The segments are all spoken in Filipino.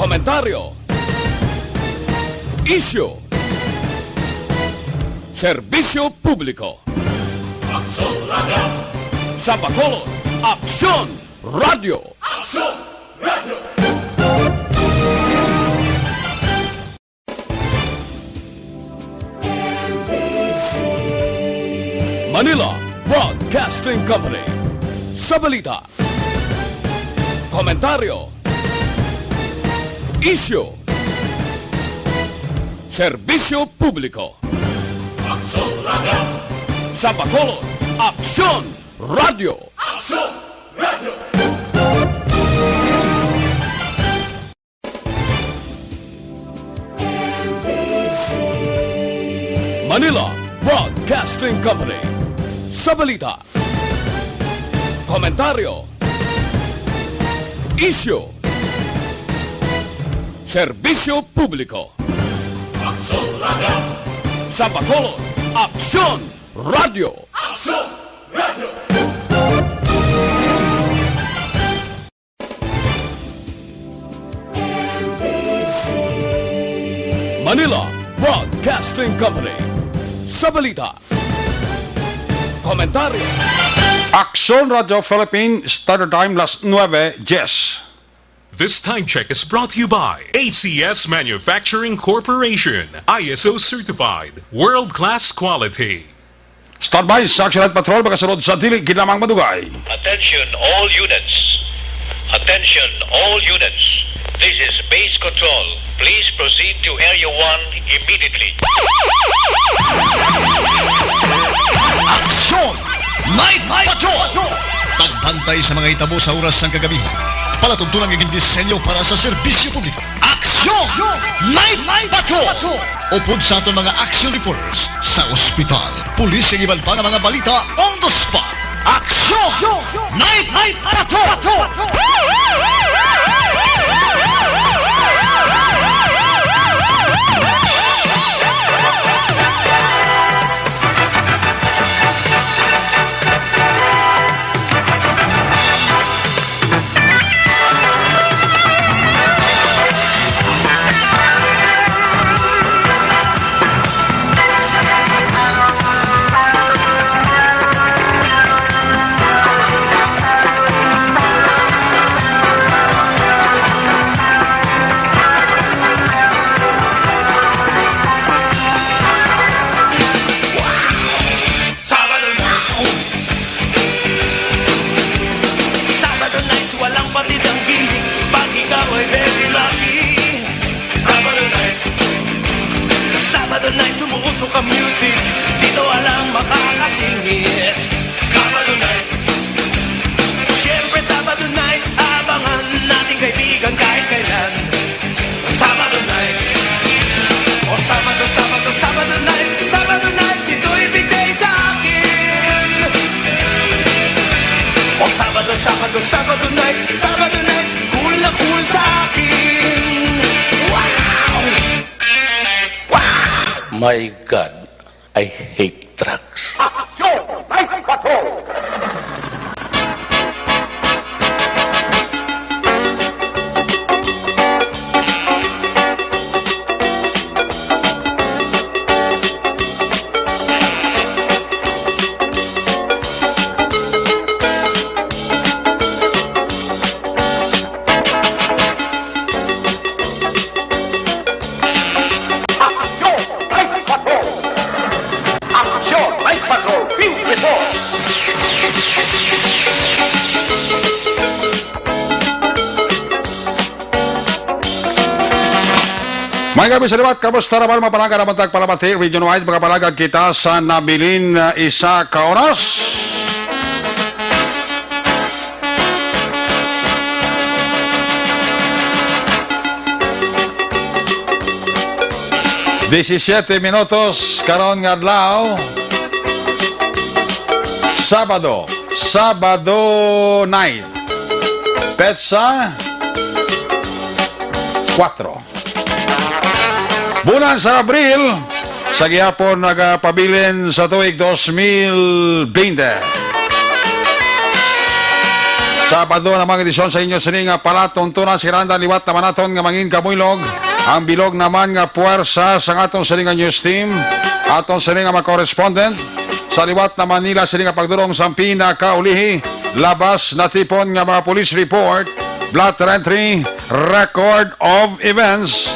komentaryo, isyu, serbisyo publiko. Aksyon Radio! Sa Bacolod, Aksyon Radio! Aksyon Radio! Manila Broadcasting Company. Sa balita, komentaryo, isyu, serbisyo publiko. Aksyon Radio! Sa Bacolod, Aksyon Radio! Aksyon Radio! Manila Broadcasting Company. Sa balita, komentaryo, isyu, serbisyo publiko. Aksyon Radio! Sa Bacolod, Aksyon Radio! Aksyon Radio! Manila Broadcasting Company. Sa balita, komentaryo, Aksyon Radio Philippine, Standard Time, las 9:10. This time check is brought to you by ACS Manufacturing Corporation, ISO certified, world-class quality. Standby sa Action at Patrol, makasunod sa dili ginamang madugay. Attention all units. Attention all units. This is base control. Please proceed to Area 1 immediately. Aksyon! Night Patrol! Tagbantay sa mga itabo sa oras ng kagabihan. Palatuntunang iging disenyo para sa serbisyo publiko. Aksyon! Night Patrol! Upod sa aton mga action reporters sa ospital, pulis ang iban pa ng mga balita on the spot. Aksyon! Night Patrol! Sabado nights, cool na cool sa akin. Wow! My God, I hate drugs. Aksyon! Night Patrol! May gabi sa liwat, kamusta naman mapanaga naman tagpalamati, region-wide, mga palagag kita sa nabilin isa ka oras. Disisyete minutos, karon nga adlaw, Sabado night, petsa 4. Bulan sa Abril, sa gihapon nagapabilin sa tuig 2020. Sabado namang edisyon sa inyo sini nga palatuntunan si Randa liwat naman naton nga mangin kamuylog. Ang bilog naman nga puwersa sa aton sini nga news team. Aton sini nga mga correspondent. Sa liwat na Manila sini nga pagdurong sa pinakaulihi. Labas na tipon nga mga police report. Blood entry, record of events.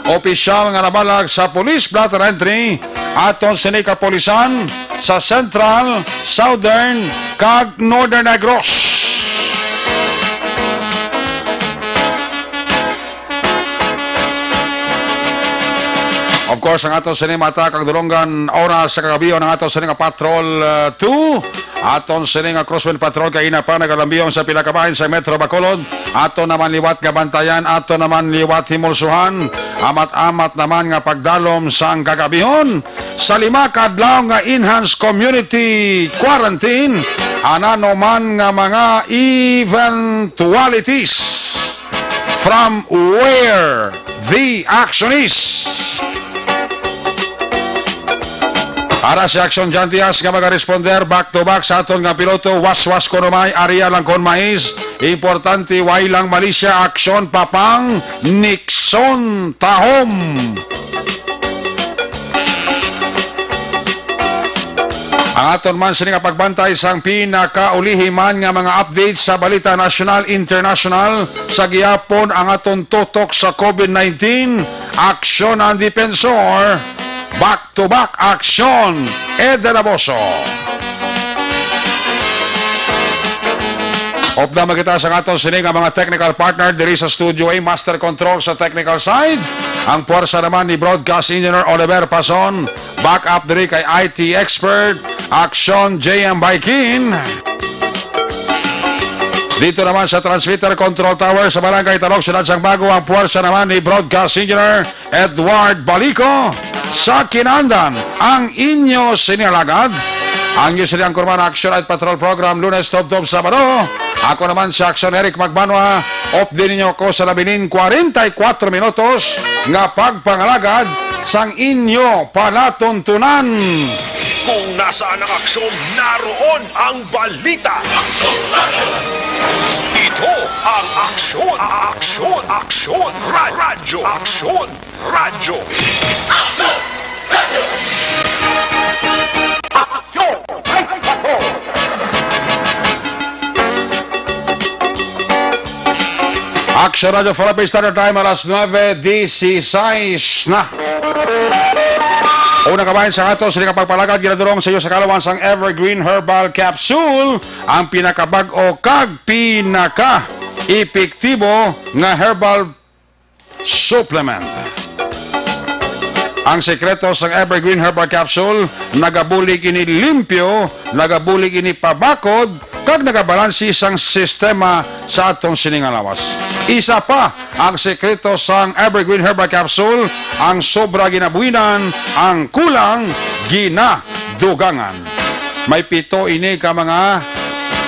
Opisyal nga nabalag sa police blood entry. Aton sini kapolisan sa Central, Southern, kag Northern Negros. Of course, ang aton sini mata kag dulonggan oras sa kagabiyo ng aton sini nga Patrol 2. Aton sini nga Crosswind Patrol kay ina pa nagalambiyon sa pila ka bahin sa Metro Bacolod. Aton naman liwat nga bantayan, aton naman liwat himulsuhan. Amat-amat naman nga pagdalom sa ang kagabihon. Sa 5 kadlaw nga enhanced community quarantine, anano man nga mga eventualities from where the action is. Para si Action John Diaz nga mag-responder back-to-back sa aton nga piloto, was-was ko numay, area lang kon mais. Importante, way lang Malaysia, aksyon papang, Nixon tahom. Ang aton man sini nga pagbantay sang pinakaulihiman nga mga updates sa balita national, international, sa gihapon ang aton tutok sa COVID-19, aksyon ang dipensor. Back-to-back action, Ed Raboso. Opda magkita sa aton sining ang mga technical partner diri sa Studio A, Master Control sa technical side. Ang puwersa naman ni Broadcast Engineer Oliver Pason. Back up diri kay IT Expert, Action JM Baikin. Dito naman sa Transmitter Control Tower sa Barangay Talok, Siyudad Sang Bago, ang puwersa naman ni Broadcast Engineer Edward Balico. Sa kinandan, ang inyo sinilagad, ang inyo siniyang kurman Action at Patrol Program, Lunes, Top-Top, Sabado. Ako naman si Action Eric Magbanwa. Off din ninyo ko sa labinin 44 minutos nga pagpangalagad sang inyo palatuntunan. Kung nasaan ang aksyon, naroon ang balita. Ito ang aksyon, aksyon, aksyon, radyo, aksyon, radyo. Action! Radio! Action! Night Patrol! Action Radio Philippines Standard Time, alas 9:16 na. Una kabahin sa ato, sila kapagpalagad, ginadurong sa iyo sa kalawan sang Evergreen Herbal Capsule, ang pinakabag-o kag pinaka-epektibo nga herbal supplement. Ang sekreto sang Evergreen Herbal Capsule, nagabulig ini limpyo, nagabulig ini pabakod, kag nagabalansi sang sistema sa atong siningalawas. Isa pa ang sekreto sang Evergreen Herbal Capsule, ang sobra ginabuinan, ang kulang ginadugangan. May 7 ini ka mga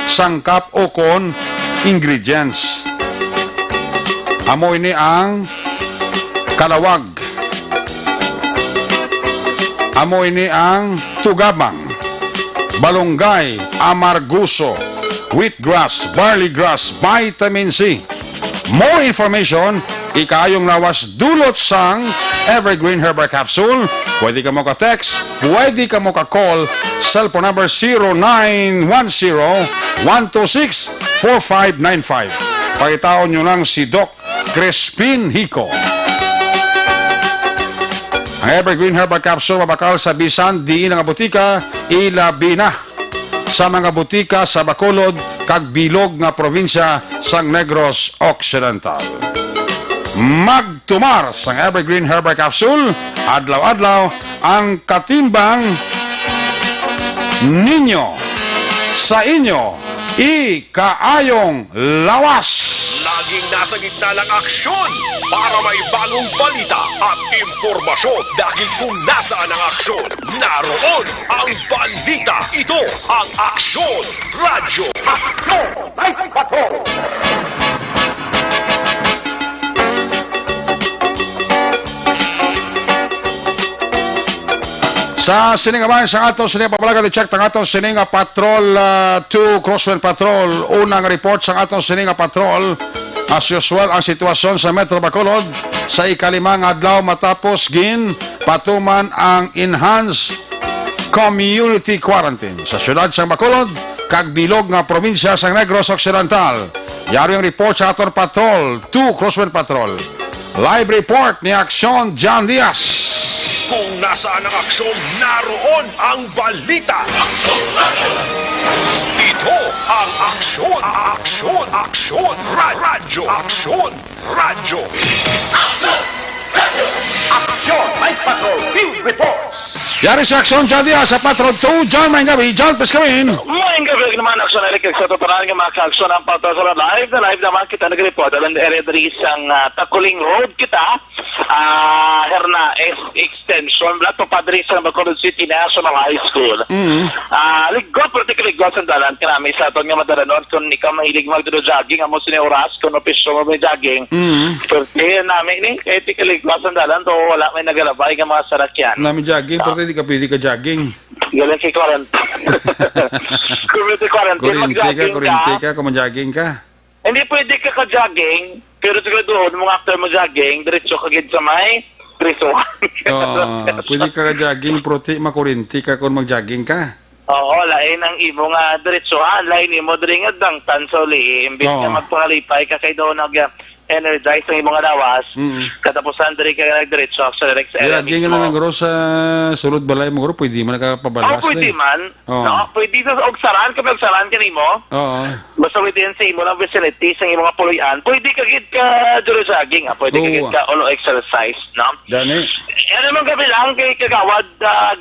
sangkap o kon ingredients. Amo ini ang kalawag. Amo ini ang tugabang, balunggay, amarguso, wheatgrass, barley grass, vitamin C. More information, ikayong lawas dulot sang Evergreen Herbal Capsule. Pwede ka mo ka-text, pwede ka mo ka-call, cellphone number 0910-126-4595. Pakitaon nyo lang si Doc Crespin Hico. Ang Evergreen Herbal Capsule mabakal sa bisan diin nga butika, ilabi na sa mga butika sa Bacolod kag bilog nga probinsya sang Negros Occidental. Magtumar sang Evergreen Herbal Capsule, adlaw-adlaw ang katimbang ninyo sa inyo ikaayong lawas. Laging nasa gitna ng aksyon para may bagong balita at impormasyon. Dahil kung nasaan ang aksyon, naroon ang balita. Ito ang Aksyon Radyo. Action! Night Patrol! Sa Sa siningaman sa atong sininga papalaga di check tang atong sininga patrol 2 Crosswell Patrol. Unang report sa atong sininga patrol. As usual ang sitwasyon sa Metro Bacolod sa ikalimang adlaw matapos patuman ang enhanced community quarantine sa syudad sa Bacolod kag bilog nga probinsya sa Negros Occidental. Yari ang report sa atong patrol 2 Crosswell Patrol. Live report ni Aksyon John Diaz. Kung nasaan ang aksyon, naroon ang balita. Ito ang aksyon, aksyon, aksyon, radyo, aksyon, radyo. Action Night Patrol Field Reports. Yari sa Aksyon John Diaz sa Patrol 2. John, may gabi. John, Pescamin. Maayong gabi naman aksyon na sa tutunan ng mga kaaksyon ang pagtasara live naman kita nag-report alam na area diri sang Takuling Road kita herna extension bla to padri sa Bacolod City National High School. Ligot particularly ligot sa dalan kanami sa aton nga madalanon kung ikaw mahilig magdo jogging amo sini oras kung opisyo mo may jogging. Porque namin ni kahit ligot sa dalan to wala may nagalabay nga mga sarakyan. Nami jogging, pero hindi ka pwede ka jogging. Galing kay quarantine. Community quarantine, Kurinti ka, kung mag-jogging ka. Hindi pwede ka ka-jogging, pero siguro doon, mga after mo jogging, diretso ka gid sa may prisuhan. Pwede ka ka-jogging, pero makurinti ka kung mag-jogging ka. Oo, lain ang imo nga diretsohan, lain imo diri nga dangtan sa uli, imbis nga magpangalipay ka kay doon energize ang imong lawas. Katapusan diri ka nagdiretso sa direct sa area. Jogging na lang guro sa sulod balay mo guro, pwede man nakapabalas. Pwede man. No, pwede sa ogsaran kapag ogsaran kanimo. Oo. Basta within sa imo lang vicinity sa imong puloy-an, pwede ka gid ka jogging, pwede ka gid ka olo exercise, no? Dani. Naman gabi lang kay kagawad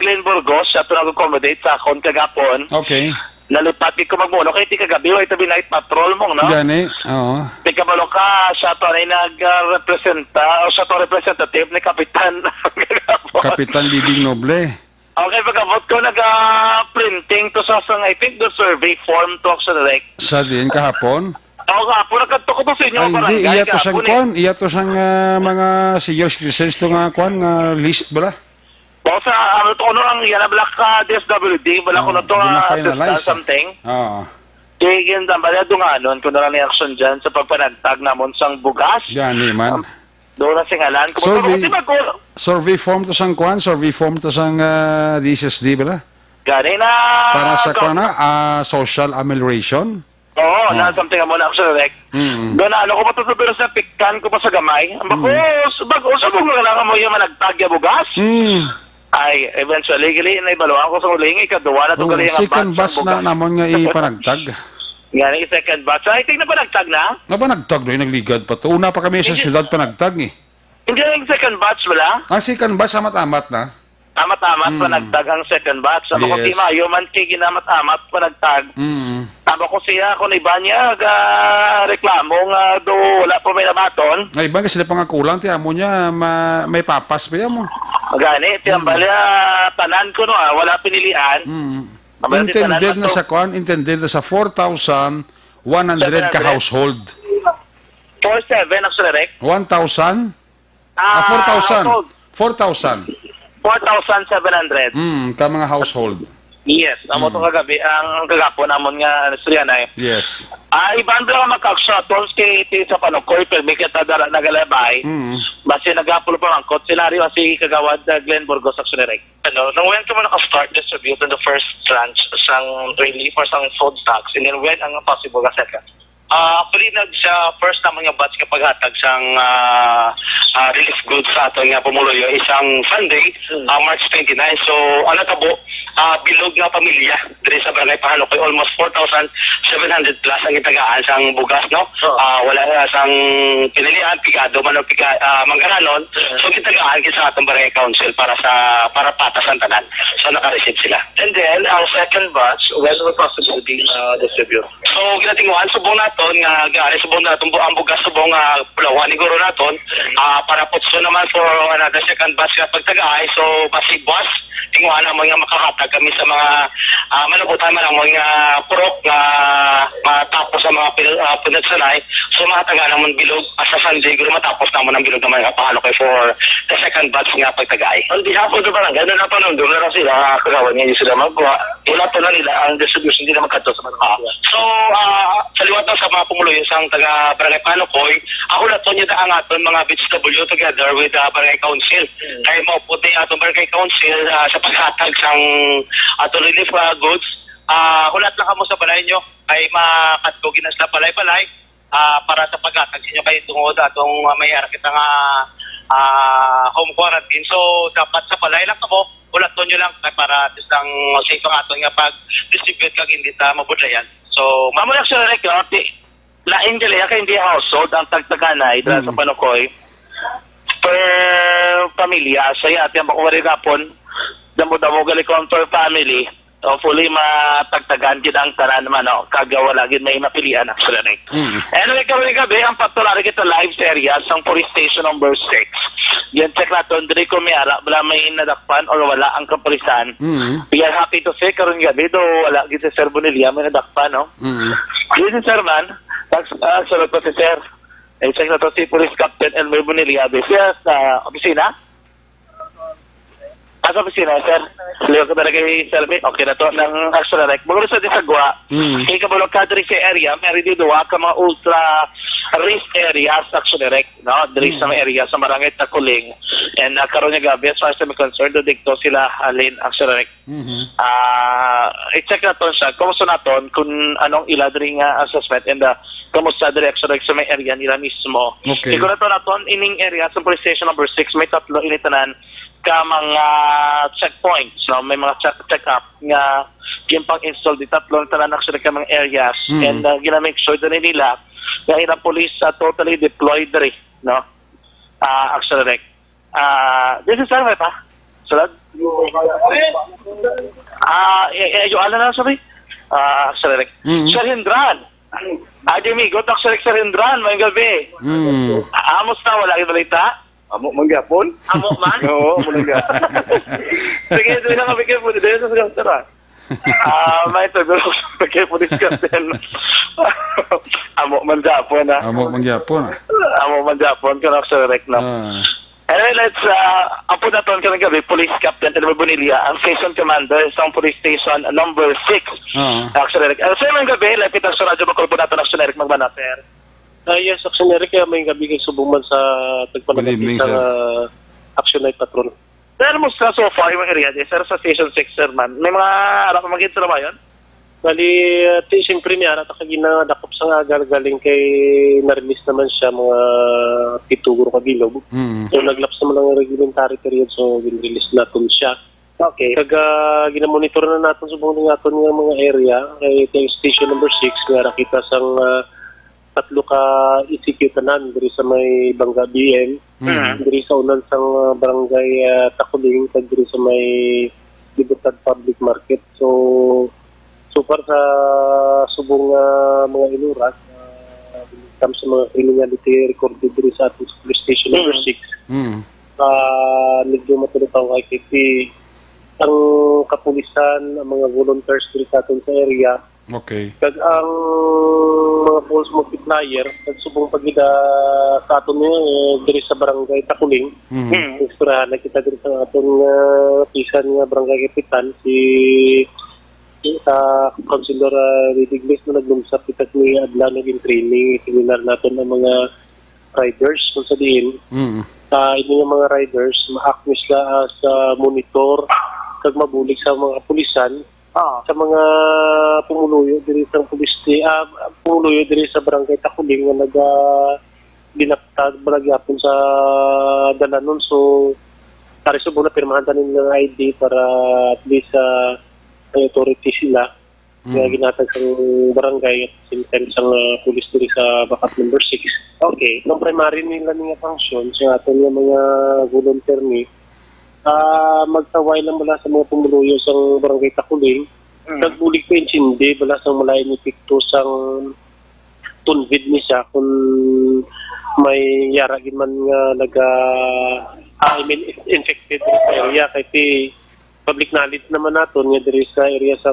Glenn Burgos sa nag-accommodate sa akon kagapon. Okay. Nalipat ko magmuno kay ti kagabi wa itabi night patrol mo, no? Dani. Oo. Di ka malo ka siya to ay nag-representa o siya to representative ni Kapitan. Kapitan Bibing Noble. Okay, pagkabot ko nag-printing to sa I think the survey form to sa direct. Sa din kahapon? Oo nga, po nagkanto ko to sa inyo. Ay, hindi, iya to sang kwan. Iya to sang mga senior citizens to nga kwan, list bala. O sa ano to ang yan na black DSWD, wala ko na to something. Oo. Kaya yun, bala doon nga nun, kung nalang action dyan sa pagpanagtag namon sang bugas. Gani man. Doon na singalan. Survey form to sang kwan, survey form to sang DSSD bala. Gani na. Para sa kwan social amelioration. Oo, na something mo na ako sa direct. Doon na, ano ko matutubiro sa pikkan ko pa sa gamay. Bagos, sabog mo lang mo yung managtagya bugas. Ay, eventually, gali na ibaluan ko sa uling, ikaduwa na ito gali ang second batch na namon nga ipanagtag. Gani, second batch. Ay, tingnan pa nagtag na? Napanagtag na yung nagligad pa to. Una pa kami sa syudad panagtag eh. Hindi yung second batch wala? Ang second batch amat-amat na. Amat-amat pa nagtag ang second batch. Amo ko si Mayo man kay ginamat-amat pa nagtag. Amo ko siya kung iba niya reklamo nga do wala pa may nabaton. Ay iba sila pangakulang ti amo niya may papas pa yan mo. Gani tiyambala tanan ko no wala pinilian. Intended na sa kwan, intended na sa 4,100 ka household. 4,700 actually rek. 1,000? 4,000. 4,700. Ka mga household. Yes, amo to kagabi ang kagapon namon nga istorya na eh. Yes. Iban bala makaksa tons kay iti sa panukoy permi kita dara nagalabay. Basi nagapulo pa ang kot senaryo si kagawad Glenn Burgos actually. Ano, nung when ka mo naka-start distribute in the first tranche sang relief or sang food stocks and then when ang possible ka second? Actually, sa first naman nga batch kapag hatag sang relief goods sa ato nga pumuloy isang Sunday, March 29. So, ano tabo, bilog nga pamilya diri sa barangay Pahalok ay almost 4,700 plus ang itagaan sang bugas, no? Wala nga sang pinilian, pigado man o manggaranon. So, itagaan sa atong barangay council para patas ang tanan. So, naka-receive sila. And then, ang second batch, when will possible be distribute? So, ginatinguan, subong natin naton nga gari subong naton ang bugas subong pulawan ni guro naton para putso naman for another second batch nga pagtagay. So basi boss tingwa na mo nga makahatag kami sa mga manubutan man ang mga purok nga matapos sa mga pinagsanay. So mataga naman bilog sa Sunday guro matapos naman ang bilog naman nga pahalo kay for the second batch nga pagtagay. On behalf of the barangay na napanon doon na sila kagawan niya sila magwa. Wala to na nila ang distribution hindi na magkadto sa mga. So sa liwat na sa mga pumuluyo sa taga barangay Panukoy, ako na to niya ang aton mga BHW together with the barangay council. Kaya mo po din aton barangay council sa paghatag sang aton relief goods. Hulat lang kamo sa balay nyo ay makatugin na sila balay-balay para sa paghatag sa inyo kayo tungod atong mayara kita nga home quarantine. So dapat sa balay lang kamo, hulat nyo lang para isang safe ang aton nga pag-distribute kag hindi ta mabudlayan. So mamuyak sa record, lain dili kay hindi household ang tagtaganay dira sa Panukoy per pamilya saya ati ang bakuwari napon damo-damo gali per family. Hopefully matagtagan gid ang tanan naman kagawa lagi may mapilian actually. Anyway, gabi ang patulari kita live sa area sang police station number 6. Yan check naton diri ko miara wala may nadakpan or wala ang kapulisan. We are happy to say karon gabi do wala gid sa Sir Bonilla may nadakpan This is Sir man. Sarap po si Sir. Check na to si Police Captain Elmer Bonilla siya sa opisina. Sa opisina, Sir. Liyo ko talaga kay Selby. Okay na to. Nang actually, like, mga sa disagwa, kay kabulog ka diri sa area, meron dito ka mga ultra risk areas actually, like, no? Diri sa mga area, sa Barangay Takuling. And karon nga gabi, as far as I'm concerned, dito sila alin actually, like, i-check na to siya. Kumusta na to, kung anong ila diri nga assessment and kumusta diri actually, like, sa mga area nila mismo. Okay. Siguro to na to, ining area sa police station number 6, may tatlo initanan ka mga checkpoints, no? May mga check-up nga yung pang-install di tatlo tanan actually ka mga areas and gina-make sure na nila nga ilang police totally deployed rin, no? Actually, like, this is Sir pa? Sulad? Yung ano na, sorry? Actually, like, Sir Hindran. Amigo, actually, Sir Hindran, may gabi. Amos na, wala yung balita? Amo manggapon? Amo man? Oo, manggapon. Sige, doon na kami kayo po. Doon sa gantara. May tago kay Police Captain. Amo manggapon na. Amo mangyapon. Amo manggapon ka na sa rek na. Anyway, let's apo na ton ka ng gabi, Police Captain Elmer Bonilla, ang station commander sa police station number 6. Actually, sa mga gabi, lapit ang sa radyo makulpo natin ang Suneric Magbanater. Yes, Action Eric, may gabi kay subuman sa tagpanagapit sa Action Night Patrol. Pero mo sa so far yung area, sir, sa Station 6, sir, man. May mga harap magiging sa naman yun? Bali, siyempre niya, natakagina dakop sa nga galing kay na-release naman siya mga pituguro kabilog. So, naglaps naman ang regulatory period, so gin-release natin siya. Okay. Kaga ginamonitor na natin subong natin ng mga area kay Station number 6, nga nakita sang tatlo ka executanan diri sa may Bangga BM, diri sa unan sang barangay Takuling, kag diri sa may Libertad Public Market. So far sa subong mga inurat, come sa mga criminality recorded diri sa ating police station number 6. Medyo matulutang kay ang kapulisan, ang mga volunteers diri sa ating sa area. Okay. Kag ang mga false multiplier, nagsubong pagida sa aton diri sa barangay Takuling. Ekstrahan na kita diri sa aton pisan nga barangay kapitan si Councilor Ridigles na naglumsap kita ni adla naging training seminar natin ng mga riders kung sa diin. Ini nga mga riders ma-act sila sa monitor kag mabulig sa mga pulisan sa mga pumuluyo diri sa pumuluyo diri sa barangay Takuling nga binaptag balagapon sa dalanon. So pare subo na pirmahan tanin ng ID para at least authority sila nga ginatag sa barangay at same sa police diri sa Bakat number 6. Okay, nung primary nila nga function sa aton nga mga volunteer ni magtaway lang mula sa mga pumuluyo sa barangay Takuling. Nagbulig ko yung sindi, bala sa mulay ni Picto sang tunvid ni siya kung may yaragin man nga infected sa area kay public knowledge naman naton nga diri sa area sa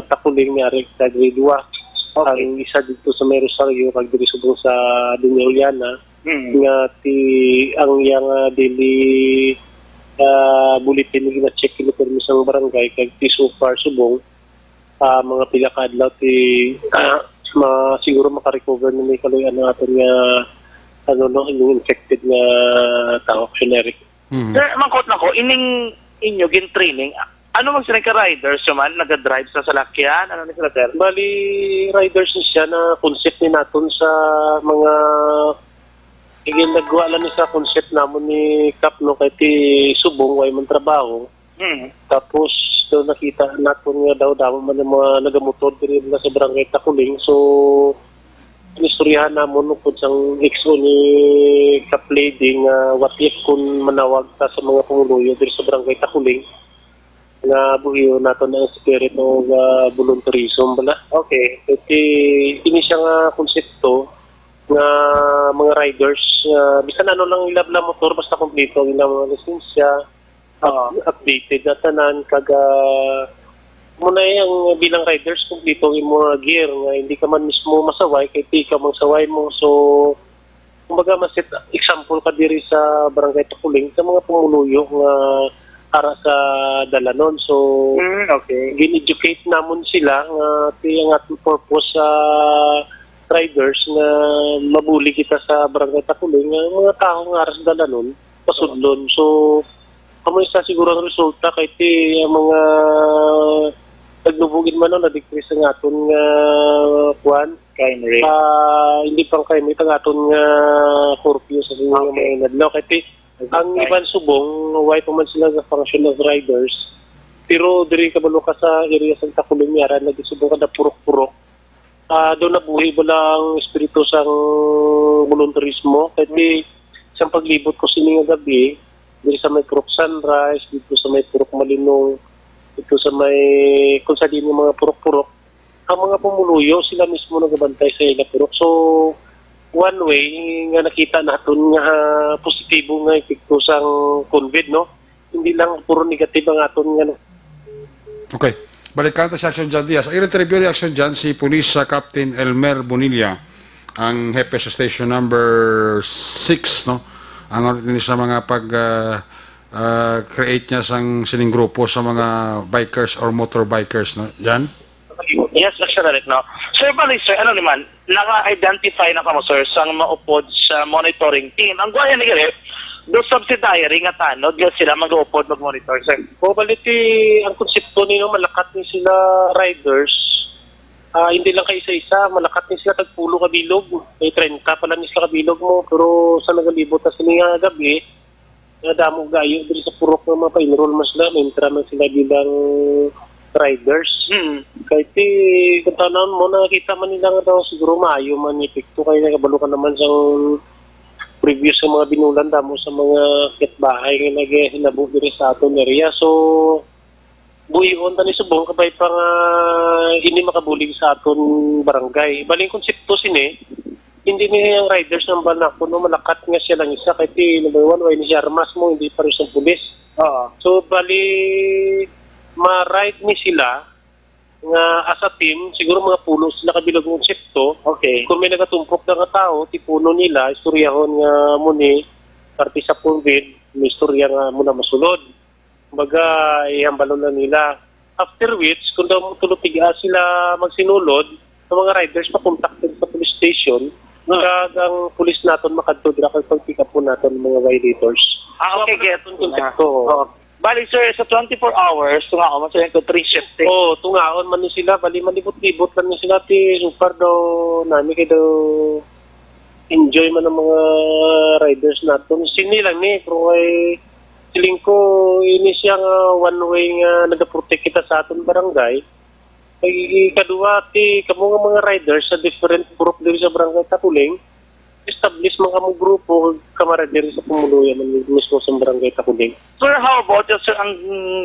Takuling nga sa grade 1. Ang isa dito sa may Rosario kag diri subong sa Dunyoliana nga ang yang daily bulletin nga check ni permisang barangay kag so far subong mga pila ka adlaw siguro maka-recover na may kaluyan ng aton nga yung infected nga tao actionary. Sir, mangkot na ko, ining inyo gin training, ano mag sila ka riders man naga-drive sa salakyan? Ano ni sila, sir? Bali, riders ni siya na concept ni naton sa mga nagwala ni sa concept namon ni Kap no kay ti subong way man trabaho. Tapos daw nakita naton nga daw man ang mga nagamotor diri na sa barangay Takuling. So inistoryahan namon pud sang XO ni Kaplading what if kung manawag ta sa mga pumuluyo diri sa barangay Takuling nga buhiyo naton ang spirit o volunteerism bala. Okay. Iti ini siya nga konsepto nga mga riders bisan ano lang ilabla motor basta kompleto ang ilang mga lisensya updated na tanan kaga muna yung bilang riders kompleto yung mga gear nga hindi ka man mismo masaway kay di ka mang saway mo. So kumbaga maset example ka diri sa barangay Takuling sa mga pumuluyo nga para sa dalanon. So okay, gin-educate namon sila nga ang ating purpose sa riders nga mabuli kita sa barangay Takuling nga mga tao nga aras dalanon pasudlon. So kamo isa siguro ang resulta kay ti ang mga nagnubugin man na decrease ang aton nga kuan crime rate. Hindi pang crime rate ang aton nga curfew sa mga nadlaw kay ti ang iban subong why pa man sila sa function of riders pero diri kabalo ka sa area sa Takuling yara nagisubong kada purok-purok. Doon nabuhi ba lang espiritu sang volunteerismo kay isang paglibot ko sini nga gabi dito sa may Purok Sunrise, dito sa may Purok Malinong, dito sa may kung sa din yung mga purok-purok, ang mga pumuluyo sila mismo nagabantay sa ila purok. So one way nga nakita natin nga positibo nga epekto sang COVID, no? Hindi lang puro negative ang aton nga. Okay. Balikan ta sa Action Jan Diaz. Ang interview ni Action Jan si Police Captain Elmer Bonilla, ang hepe sa station number 6, no? Ang sa mga create niya sang sining grupo sa mga bikers or motorbikers, no? Jan? Yes, actually, no. Sir, bali, sir, ano naman, naka-identify na kamo, sir, sang maupod sa monitoring team. Ang guaya ni Garip, do subsidiary nga tanod, nga sila mag-uupod mag-monitor, sir. O, baliti, ang konsepto nino, malakat ni sila riders. Hindi lang kayo isa-isa, malakat ni sila tagpulo kabilog. May 30 pala ni sila kabilog mo, pero sa nagalibot na sila nga gabi, damo gayo dito sa purok ng mga pa-enroll mas sila, mentra man sila bilang riders. Kahit kung tanan mo, nakita man nila nga daw siguro maayo man epekto kayo nakabalo ka naman sa previous sa mga binulan damo sa mga kitbahay nga nag-hinabo dito sa aton area. So buhion tani subong kabay pa nga hindi makabulig sa aton barangay. Baling konsepto sini, hindi niya yung riders ng Banaco no malakat nga siya lang isa kay number 1 way ni siya armas mo hindi pa rin sa pulis. So bali ma-ride ni sila nga as a team siguro mga pulo sila kabilog ng konsepto. Okay. Kung may nagatumpok na nga tao tipuno nila istoryahon nga muni parte sa COVID may istorya nga muna masulod. Kumbaga, ihambalon na nila. After which, kung daw tulutiga sila magsinulod, ng mga riders pakontakted sa police station, ang police natin makadtod na pag-pick up po natin ng mga violators. Okay, get. Konsepto. Bali, sir, sa 24 hours, tungaon, masayin ko 3 shifting. Tungaon man ni sila, bali malibot-libot lang ni sila, super daw, nami kayo daw, enjoy man ng mga riders natin. Sini lang ni, pero ay, siling ko, ini siya nga one way nga nag-protect kita sa aton barangay. Ay kadua kamo nga mga riders sa different group diri sa barangay Takuling, establish mga kamong grupo camaraderie sa pumuluyan ng mismo sa barangay Takuling. Sir, how about sir ang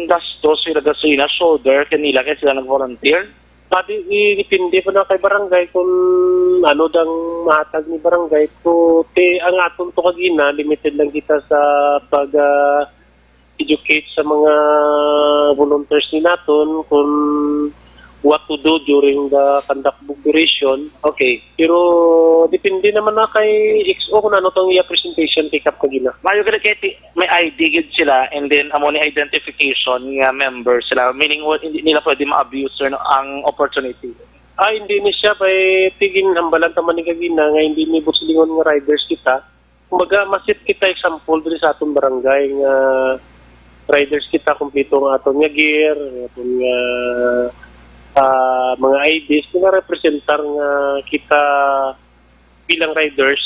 gastos sila gasolina shoulder kanila kaya sila nag-volunteer? Depende po na kay barangay kung ano dang mahatag ni barangay. Kung ang aton to kagina, limited lang kita sa pag-educate sa mga volunteers ni naton kung what to do during the conduct of operation. Okay. Pero depende naman na kay XO kung ano tong presentation pick up kagina. Mayo kada kay may ID gid sila and then amo ni identification nga member sila, meaning hindi nila pwede ma-abuse ang opportunity. Hindi ni siya by tigin hambalan taman ni kagina nga hindi ni busilingon nga riders kita. Kumbaga masit kita example diri sa atong barangay nga riders kita kumpleto nga aton nga gear, aton nga mga IDs na representar nga kita bilang riders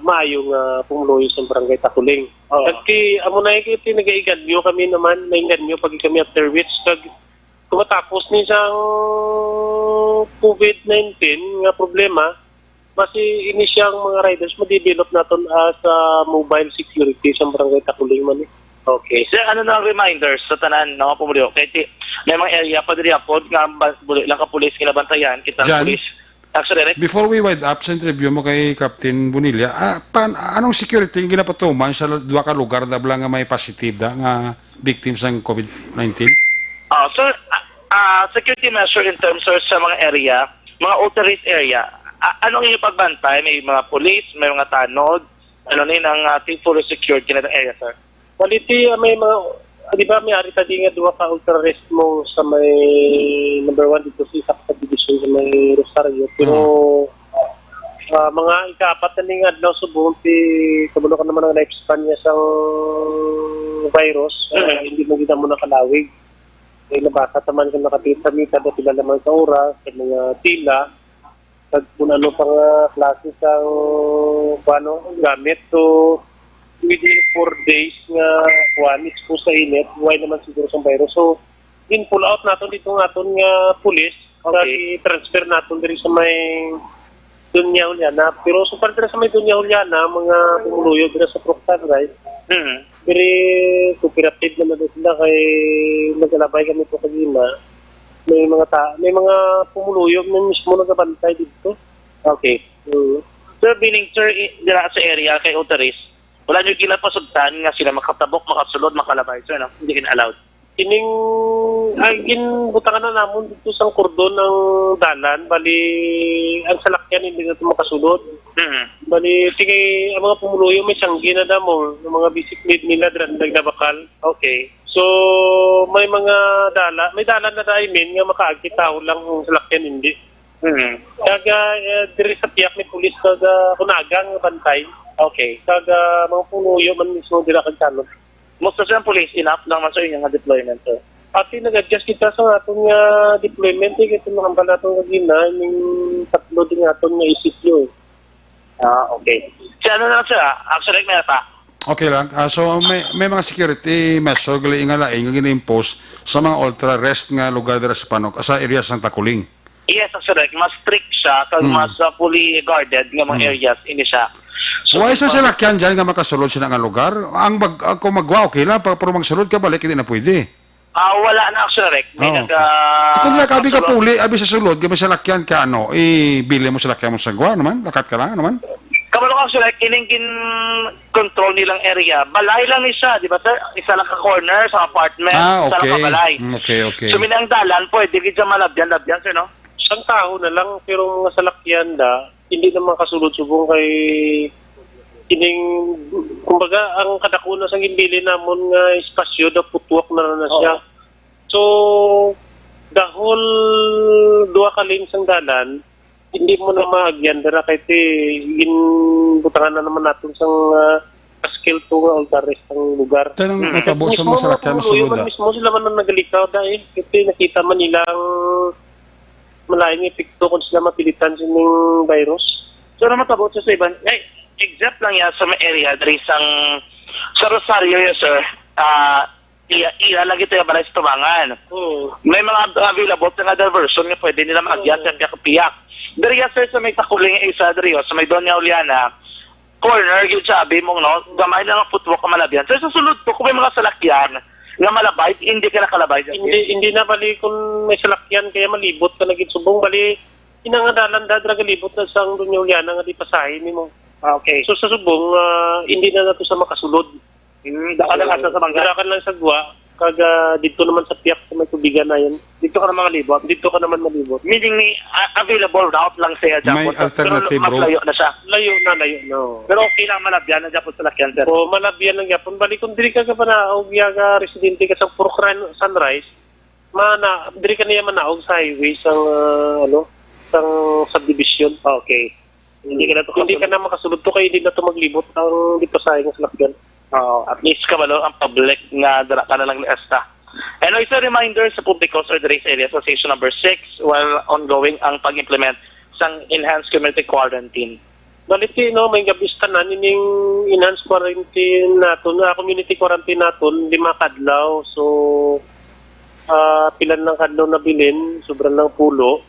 maayong pumuloy sa barangay Takuling. Kasi amo na ikiti nagaigan nyo kami naman, naingan nyo pag kami after which kag tumatapos ni siyang COVID-19 nga problema, basi ini siyang mga riders ma-develop naton as mobile security sa barangay Takuling man. Okay. So, ano na ang reminders sa tanan ng mga pumulyo? Kaya may mga area pa diri apod nga lang ka pulis kinabantayan, kita Jan, pulis. Actually, before we wind up sa interview mo kay Captain Bonilla, anong security yung ginapatuman sa duha ka lugar na nga may positive nga victims ng COVID-19? So, security measure in terms of sa mga area, mga ultra-risk area, anong inyong pagbantay? May mga police, may mga tanod, ano na yun fully secured kinatang area, sir? Quality, may mga, di ba may ari tadi nga duha ka ultra-risk mo sa may number 1 dito sa subdivision sa may Rosario. Pero mga ika-4 na nga adlaw subong si kabulo ka naman ang na-expand niya sa virus. Hindi mo kita mo nakalawig. Nabasa naman kung nakatita-mita na sila naman sa oras, sa mga tila. Kung ano pang klase sa gamit. So, within 4 days nga expose sa init, why naman siguro sa virus. So, in-pull out natin dito nga aton nga police, i-transfer natin diri sa may Dunya Juliana. Pero so para sa may Dunya Juliana, mga pumuluyo dira sa Proctor, right? Very cooperative naman sila kay naglalabay kami po kanina. May mga pumuluyo na mismo nagabantay dito. Okay. Sir, bining sir, dira sa area kay Otaris, wala nyo kila pasugtan nga sila makatabok, makasulod, makalabay, sir, no? Hindi kin-allowed. Ginbutangan na namon dito sa kordon ng dalan, bali, ang salakyan hindi na ito makasulod. Bali, sige, ang mga pumuluyo may sanggi na damo, ng mga bisiklete nila, nagbakal. Okay. So, may mga may dalan na daimin nga makaagit tao lang ang salakyan hindi. Kaga, diri sa tiyak ni pulis kaga kunagang bantay. Okay. Kaga mga pumuyo man mismo dira kag tanod. Most of them police enough lang man sa inyong deployment, sir. Ati nag-adjust kita sa atong deployment ito mga hambal natong kagina ning tatlo din atong nga isipyo. Okay. So ano na sir, actually may pa. Okay lang. So may mga security measure gali nga laing nga gina-impose sa mga ultra rest nga lugar dira sa Panok sa areas ng Takuling. Yes, actually, mas strict siya kag mas fully guarded nga mga areas ini siya. So, why sa salakyan dyan nga makasulod siya nga lugar? Kung magwa, okay lang. Pero magsulod ka balik, hindi na pwede. Wala na actually. May kung nakabi ka puli, abi sa sulod, may salakyan ka, ibili mo salakyan mo sa gwa naman? Lakat ka lang naman? Kabalo ko actually, kiningkin control nilang area. Balay lang ni siya, di ba sir? Isa lang ka corner sa apartment, isa lang ka balay. Okay. So, minang dalan po, di ka malabyan, sir, no? Isang tao na lang, pero mga salakyan hindi naman kasulod-subong kay kumbaga ang kadakuna sa gimbili namon nga espasyo da putwak na siya. So the whole duha ka lanes ang dalan hindi mo na maagyan dara kay butangan na naman natin sang skill to nga ultra-rest ang lugar. Tanong natabo sa mga salakyan masulod. Mismo sila man nagalikaw dahil kasi nakita man nilang malayang epekto kung sila mapilitan sa ng virus. So, na matabot sa iban, except lang yan sa may area, dari sa Rosario yun, sir, lagi ito yung balay sa tumangan. May mga available na diversion nga pwede nila mag-agyan sa piyak-piyak. Dari yan, sir, sa may Takuling isa, dari sa may Doña Juliana, corner, yung sabi mong, no, gamay lang ang footwalk ka malabyan. Sir, sa sulod po, kung may mga salakyan, nga malabay, hindi ka nakalabay. Hindi na bali kung may salakyan kaya malibot ka naging subong bali inangadalan dadra galibot na sang dunyolyan nga di pasahin nimo. Okay. So sa subong hindi na nato sa makasulod. Daka lang sa mangga. Daka lang sa gwa kaga dito naman sa piyak sa may tubigan na yan. Dito ka naman malibot. Dito ka naman malibot. Meaning ni available route lang siya May Japon. alternative Pero mas layo na siya. Layo na. Pero okay lang malabyan na Japon sa lakyan, sir. O malabyan lang yapon bali kung diri ka pa na og yaga residente ka sa Purokran Sunrise mana diri ka niya manaog sa highway sang sang subdivision. Okay. Hindi ka na makasulod to kay hindi na to maglibot ang di pasahin sa lakyan. At least kabalo ang public nga dara ka na lang esta. And it's a reminder sa publiko sa Race Area Association number 6 while ongoing ang pag-implement sang enhanced community quarantine. Baliti no may gabista na ning enhanced quarantine naton community quarantine naton 5 kadlaw. So pilan ng kadlaw na bilin sobrang lang pulo.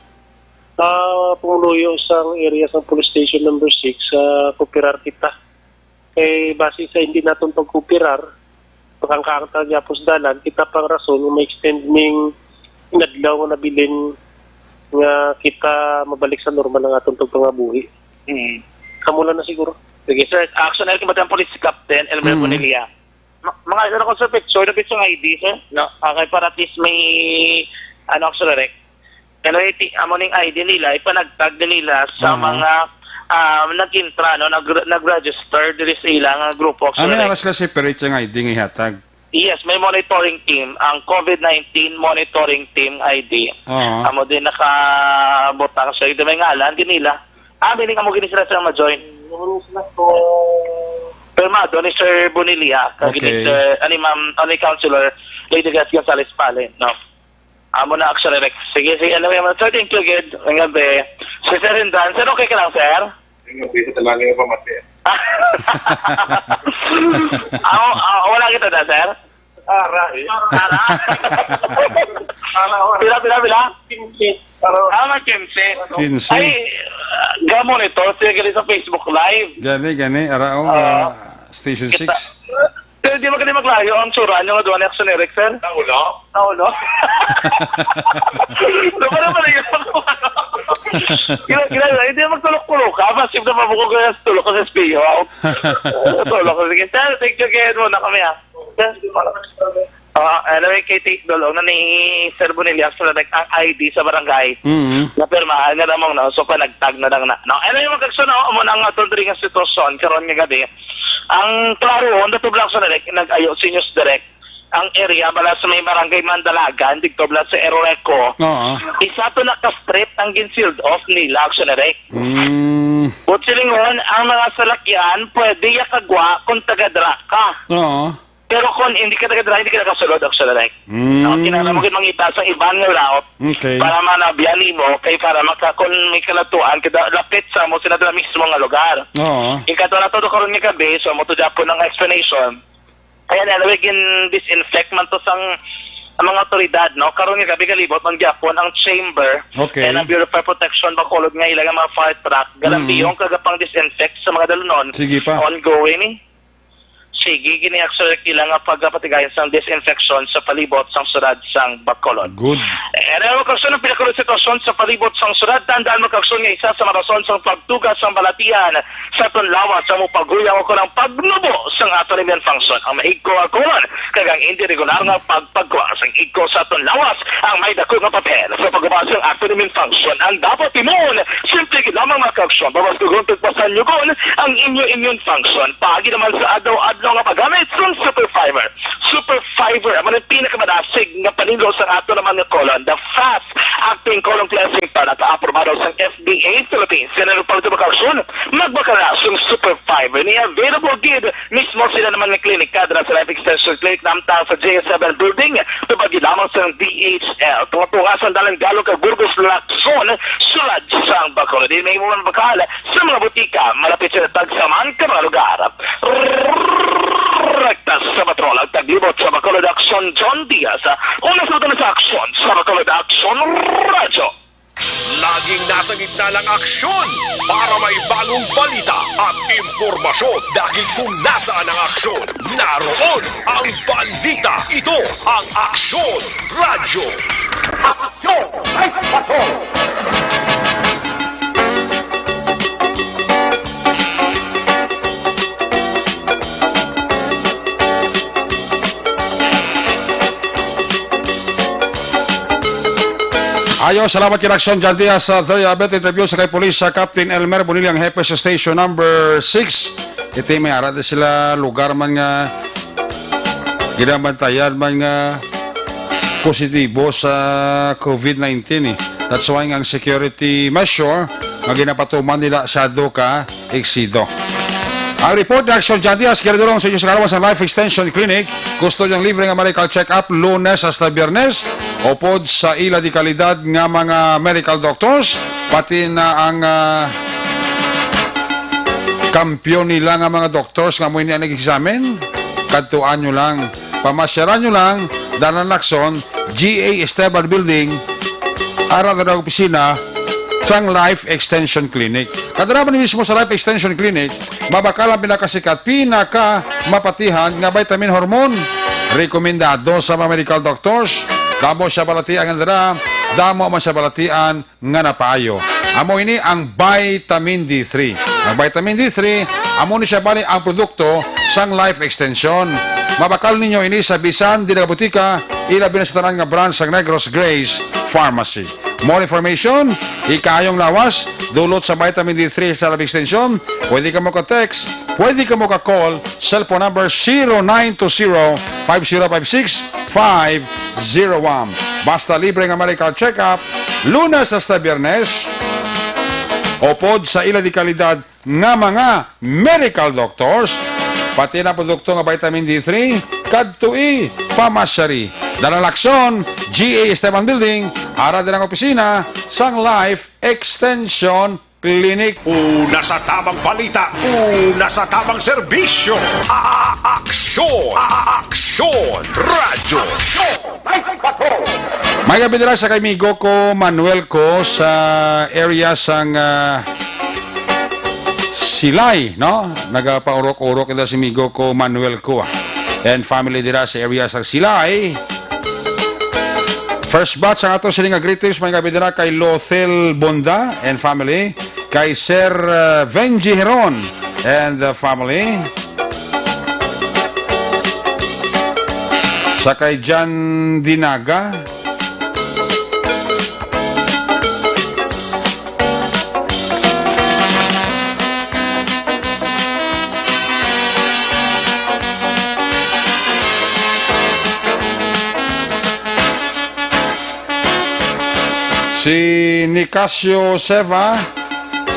Pumuloyo sang area sa police station number 6 sa Kupirar kita. Eh base sa hindi naton pagkupirar pagkangkanta gyapos dalan kita pang rason may extend ning inadlaw na bilin nga kita mabalik sa normal ng atong pagpangabuhi. Kamula na siguro. Sige sir, action elk batang police captain Elmer Bonilla. Mga ano ko sa picture na picture ng ID sir? No, okay para at least may action direct. Ano amo ning ID nila ipanagtag nila sa mga nag-intra, nag-register dili sa ilang grupo. Ano yung alas separate yung ID ng ihatag? Yes, may monitoring team. Ang COVID-19 monitoring team ID. Amo din nakabota sa ito may ngalan din nila. Meaning amo gini sila ma-join. Permado ni Sir Bonilla, kagini Sir Ma'am Councilor Lady Gracia Gonzales Pale, no. Amo na action direct. Sige, ano yung sir, thank you, good. Ang gabi. Si Sir Hindan, sir, okay ka lang, sir? Bisa talaga yung pamati. Wala kita na, sir? Ara. Bila? 15. 15. Ay, gamon ito. Sige sa Facebook Live. Gani, araw, Station 6. Pero di maganda maglayo ang suran yung doon ni Action Eric, sir? Naulo? Diba naman yun? Hindi magtulok-tulok ka. Masip na mabukog ka sa tulok ka sa spiyo. Tulok ka. Sige, sir, thank you again. Muna kami, ha? Anyway, kay Tate Dolong na ni Sir Bonilla sa ang ID sa barangay. Napirmahan nga namang na. So, panagtag na lang na. Anyway, magkakso na mo nang atundring ang sitwasyon karon nga gabi. Ang klaro, na to Blackson Direct, nag-ayo sa News Direct, ang area bala sa may barangay Mandalagan, dito bala sa Eroeco, isa to naka-strip ang gin-sealed off nila, Action Direct. But silingon, ang mga salakyan, pwede yakagwa kung taga-dra ka. Pero kung hindi ka taga-dra, hindi ka nakasulod, Action Direct. Kinamagin mangita sa ibang nga route, para manabyan mo, kay para kung may kalatuan, kada lapit sa mo, sila na mismo nga lugar. Ikato na todo karon nga gabi, so mo to Japon ng explanation. Kaya nalawigin disinfect man to sang mga otoridad, no? Karon nga gabi kalibot ang Japon ang chamber and ang Bureau of Fire Protection bakolod nga ilang mga fire truck galambiyong kagapang disinfect sa mga dalunon. Sige pa. Ongoing sige, gini-actually kailangan nga pagpatigayan sang disinfection sa palibot sang surad sang Bacolod. Good. Ano magkakson ng pinakulong sitwasyon sa palibot sang surad, tandaan magkakson nga isa sa marason sang pagtugas sang balatian sa tunlawas sa mupaguyang ako ng pagnubo sang aton immune function. Ang maigko akonon, kagang hindi regular nga pagpagwa sang igko sa tunlawas, ang may dako nga papel sa paggawa sang aton immune function. Ang dapat timon, simple lamang magkakson, bawas kung tagpasan nyo kon ang inyo immune function. Pagi naman sa adlaw nga paggamit ng Super Fiber. Super Fiber, ang pinakamadasig nga panilo sa ato naman nga colon, the fast-acting colon cleansing product aprobado sa FDA Philippines. Yan ang pagtubakarsyon, magbakaras yung Super Fiber. Ni available gid mismo sila naman ng clinic kadra sa Life Extension Clinic namtang sa JS7 Building, tubagi lamang sa DHL. Tunga sa dalang galong ka Burgos Lacson, sulad sa Bacolod. Di may mga bakal sa mga butika, malapit sa tagsaman ka mga lugar. Rekta sa patrol ang taglibot sa Bacolod Action John Diaz. Una sa sa aksyon sa Bacolod Action Radio. Laging nasa gitna ng aksyon para may bagong balita at impormasyon. Dahil kung nasaan ang aksyon, naroon ang balita. Ito ang Aksyon Radyo. Aksyon! Night Patrol! Ayo, salamat kay Aksyon Jan Diaz sa bet interview sa kay Police sa Captain Elmer Bonilla ang hepe sa station number 6. Iti may arad sila lugar man nga ginabantayan man nga positibo sa COVID-19 eh. That's why ang security measure nga ginapatuman nila sa ka eksido. Ang report ni Aksyon Jan Diaz, kinadurong sa inyo sa kalawas ng Life Extension Clinic. Gusto niyang libre nga medical check-up Lunes hasta Biyernes. Upod sa ila di kalidad nga mga medical doctors. Pati na ang kampyon nila nga mga doctors nga mo ini nag-examine. Kadtuan nyo lang. Pamasyaran nyo lang. Dalan Lacson, GA Esteban Building. Araw na opisina sang Life Extension Clinic. Kadaraman mismo sa Life Extension Clinic, mabakal ang pinakasikat, pinaka-mapatihan nga vitamin hormone. Rekomendado sa mga medical doctors. Damo siya balatian nga dara, damo man siya balatian nga napaayo. Amo ini ang vitamin D3. Ang vitamin D3, amo ni siya bali ang produkto sang Life Extension. Mabakal ninyo ini sa bisan di butika, ilabi na sa tanan nga branch sang Negros Grace Pharmacy. More information, ikayong lawas, dulot sa vitamin D3 sa Life Extension. Pwede ka mo ka-text, pwede ka mo ka-call, cellphone number 0920-5056-501. Basta libre nga medical check-up, Lunes hasta Biyernes, upod sa ila di kalidad nga mga medical doctors, pati na produkto nga vitamin D3, kadtui, pamasyari. Dalalakson, GA Esteban Building, ara din ang opisina, sang Life Extension Clinic. Una sa tamang balita, una sa tamang serbisyo. Aksyon! Aksyon Radyo! Night Patrol! May gabi nila sa kaibigo ko, Manuel ko, sa area sang Silay, no? Nagapaurok-urok ito si migo ko, Manuel ko. And family nila sa area sang Silay. First batch ang ato siling greetings, may gabi nila kay Lothel Bonda and family, kay Sir Venji Heron and family, sa kay Jan Dinaga, si Nicasio Seva,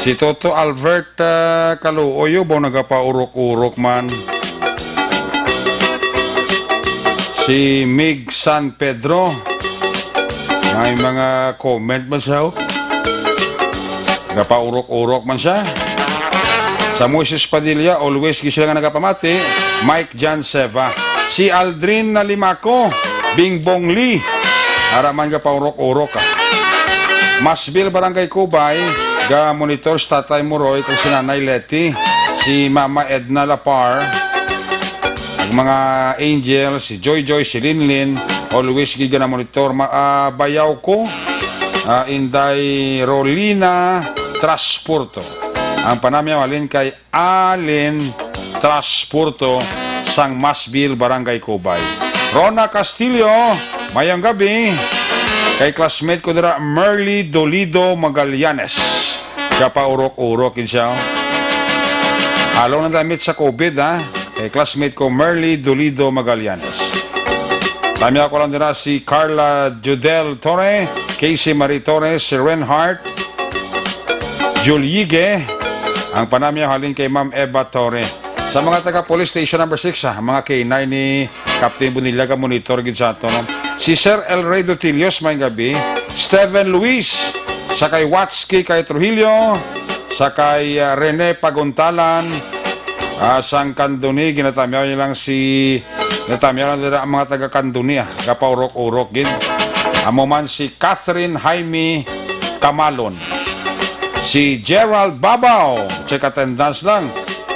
si Toto Albert Kaluoyo, bo nagapaurok-urok man. Si Mig San Pedro, may mga comment man siya. Nagapaurok-urok man siya. Sa Moises Padilla, always sila nga nagapamati, Mike Jan Seva. Si Aldrin Nalimaco, Bingbong Lee, haraman ka paurok-urok ka. Masbil Barangay Kubay, ga monitor sa Tatay Muroy, kung si Nanay Letty, si Mama Edna Lapar, ang mga angel, si Joy Joy, si Linlin, always giga na monitor, bayaw ko, Inday Rolina Trasporto. Ang panamya malin kay Alin Trasporto, sang Masbil Barangay Kubay. Rona Castillo, mayang gabi, kay classmate ko dira Merly Dolido Magallanes. Kapaurok-urok yun siya. Alaw na damit sa COVID, ha? Kay classmate ko Merly Dolido Magallanes. Tami ako lang dira si Carla Judel Torre, Casey Marie Torres, si Renhart, Juliege, ang panamya halin kay Ma'am Eva Torre. Sa mga taga Police Station number 6, ha? Mga K9 ni Captain Bunilaga monitor gid sa ato, no? Si Sir El Rey Dotilios, may gabi. Steven Luis, sa kay Watsky, kay Trujillo, sa kay Rene Paguntalan, sang Kanduni, ginatamyaw niya lang si, ginatamyaw lang ang mga taga Kanduni, kapaurok-urok gin. Amo man si Catherine Jaime Camalon. si Gerald Babaw, check attendance lang.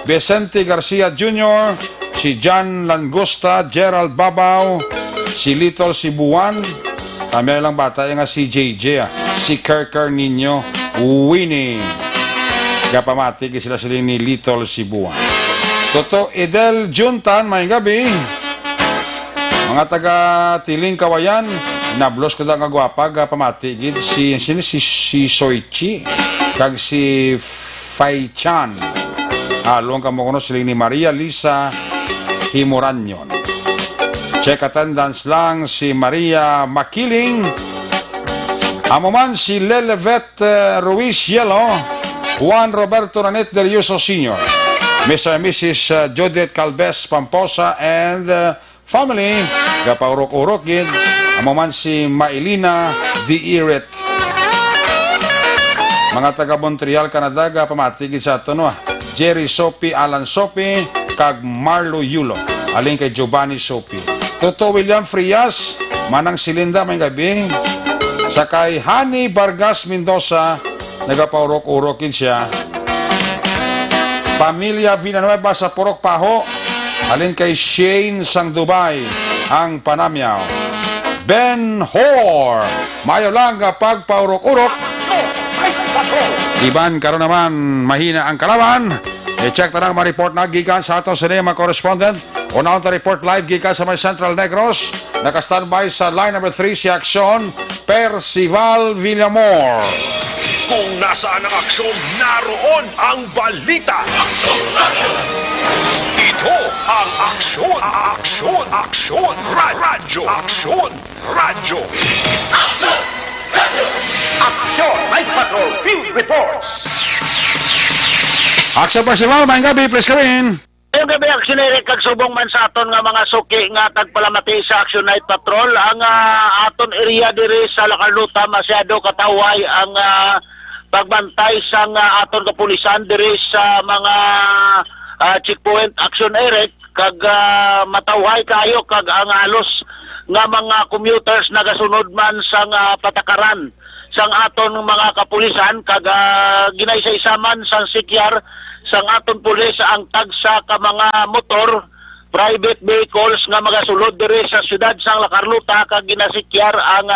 Vicente Garcia Jr., si John Langosta, Gerald Babaw, si Little Sibuan, kami lang bata yung nga si JJ, si Kerker Ninyo, Winnie. Kapamati sila ni Little Sibuan. Toto Edel Juntan, may gabi. Mga taga Tiling Kawayan, nablos ko lang kagwapa, kapamati si Soichi, kag si Fai Chan. Along ka mo kuno sila ni Maria Lisa Himuranyon. Check attendance lang si Maria Makiling. Amo man si Lelevet Ruiz Yelo, Juan Roberto Ranet del Yuso Sr., Mr. and Mrs. Judith Calves Pamposa and family, gapaurok-urokid. Amo man si Mailina Diiret. Mga taga Montreal, Canada, pamatigid sa ito, no? Jerry Sopi, Alan Sopi, kag Marlo Yulo. Aling kay Giovanni Sopi. Toto William Frias, Manang Silinda, may gabi. Sakay Hani Vargas Mendoza, nagapaurok-urokin siya. Pamilya Villanueva sa Purok Paho, alin kay Shane sang Dubai, ang Panamyaw. Ben Hor, mayo lang kapag paurok-urok. Iban karon naman mahina ang kalaban. I-check na lang ma-report na gikan sa atong cinema correspondent. Una to report live gikan sa may Central Negros. Naka-standby sa line number 3 si Aksyon, Percival Villamor. Kung nasaan ang aksyon, naroon ang balita. Ito ang aksyon. Aksyon. Aksyon. Radyo. Aksyon. Radyo. Action! Night Patrol! Field Reports! Aksyon Percival, may gabi, please come in. Yung gabi, aksyonere kag subong man sa aton nga mga suki nga tagpalamati sa Action Night Patrol. Ang aton area diri sa Lacarluta, masyado kataway ang pagbantay sa aton kapulisan diri sa mga checkpoint Action Eric. Kag matawhay kayo kag ang halos nga mga commuters nagasunod man sa patakaran sang aton mga kapulisan kag ginaysa-isaman sang sikyar sang aton pulis ang tagsa ka mga motor private vehicles nga magasulod diri sa syudad sang Lacarluta kag ginasikyar ang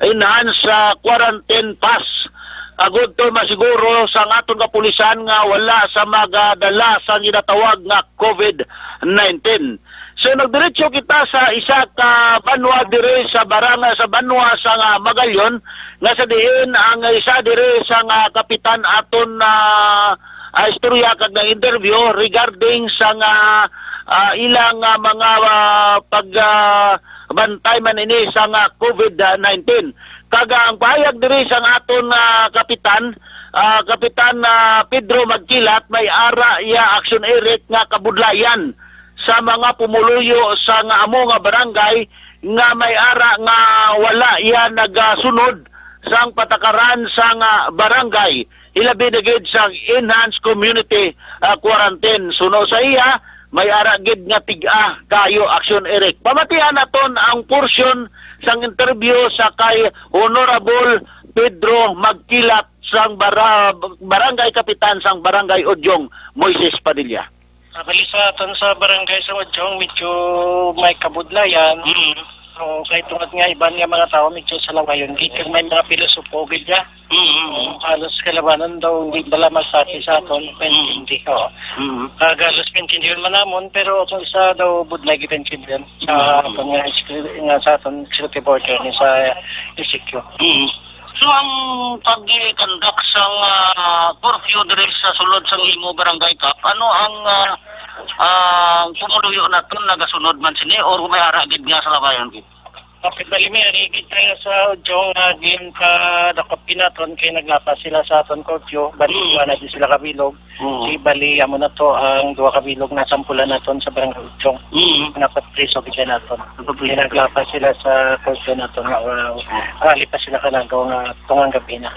enhanced quarantine pass agud to masiguro sang aton kapulisan nga wala sa magadala sa ginatawag nga COVID-19. So nagdiretso kita sa isa ka banwa diri sa barangay sa banwa sa Magayon nga sa diin ang isa diri sa kapitan aton istorya kag na interview regarding sa ilang mga pagbantay man ini sa COVID-19. Kag ang pahayag diri sa aton kapitan Kapitan Pedro Magkilat may ara iya Action Eric nga kabudlayan sa mga pumuluyo sa amo nga barangay nga may ara nga wala iya nagasunod sang patakaran sang barangay ilabi na gid sa enhanced community quarantine. Suno sa iya may ara gid nga tiga kayo Action Eric. Pamatian naton ang portion sang interview sa kay Honorable Pedro Magkilat sang barangay kapitan sang barangay Odyong Moises Padilla. Balisa aton sa barangay sa Odyong medyo may kabudlayan. So, kahit tungod nga iban nga mga tao medyo sa lawayon. Gitag may mga pilosopo gilya. Halos kalabanan daw hindi bala magsati sa aton. Hindi ko. Halos pintindiyon man namon pero itong isa daw budlay gitindiyon sa aton nga sa aton security border ni sa ECQ. So ang pag-conduct sang curfew diri sa sulod sang imo barangay kap, ano ang pumuluyo naton nagasunod man sini or may ara gid nga sa labayon gid? Kapit bali may arigid tayo sa Odyong din ka nakapinaton kay naglapas sila sa aton curfew. Bali na di sila kabilog. Si bali amo na to ang duha kabilog na sampulan naton sa barangay Odyong. Napatriso gid naton. Kay naglapas sila sa curfew naton nga ali pa sila kanagaw nga tungang gabi na.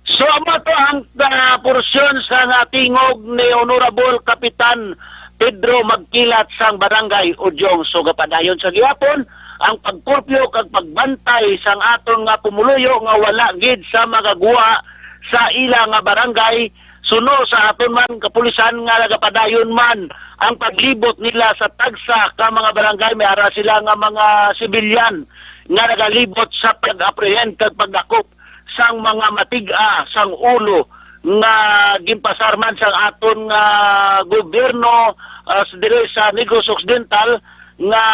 So amo to ang porsyon sa tingog ni Honorable Kapitan Pedro Magkilat sang barangay Odyong. So gapadayon sa gihapon ang pagkurpyo kag pagbantay sang aton nga pumuluyo nga wala gid sa magagawa sa ila nga barangay, suno sa aton man kapulisan nga nagapadayon man ang paglibot nila sa tagsa ka mga barangay. May ara sila nga mga sibilyan nga nagalibot sa pag-apprehend kag pagdakop sang mga matiga sang ulo nga gimpasarman sang aton nga gobyerno dire sa Negros Occidental nga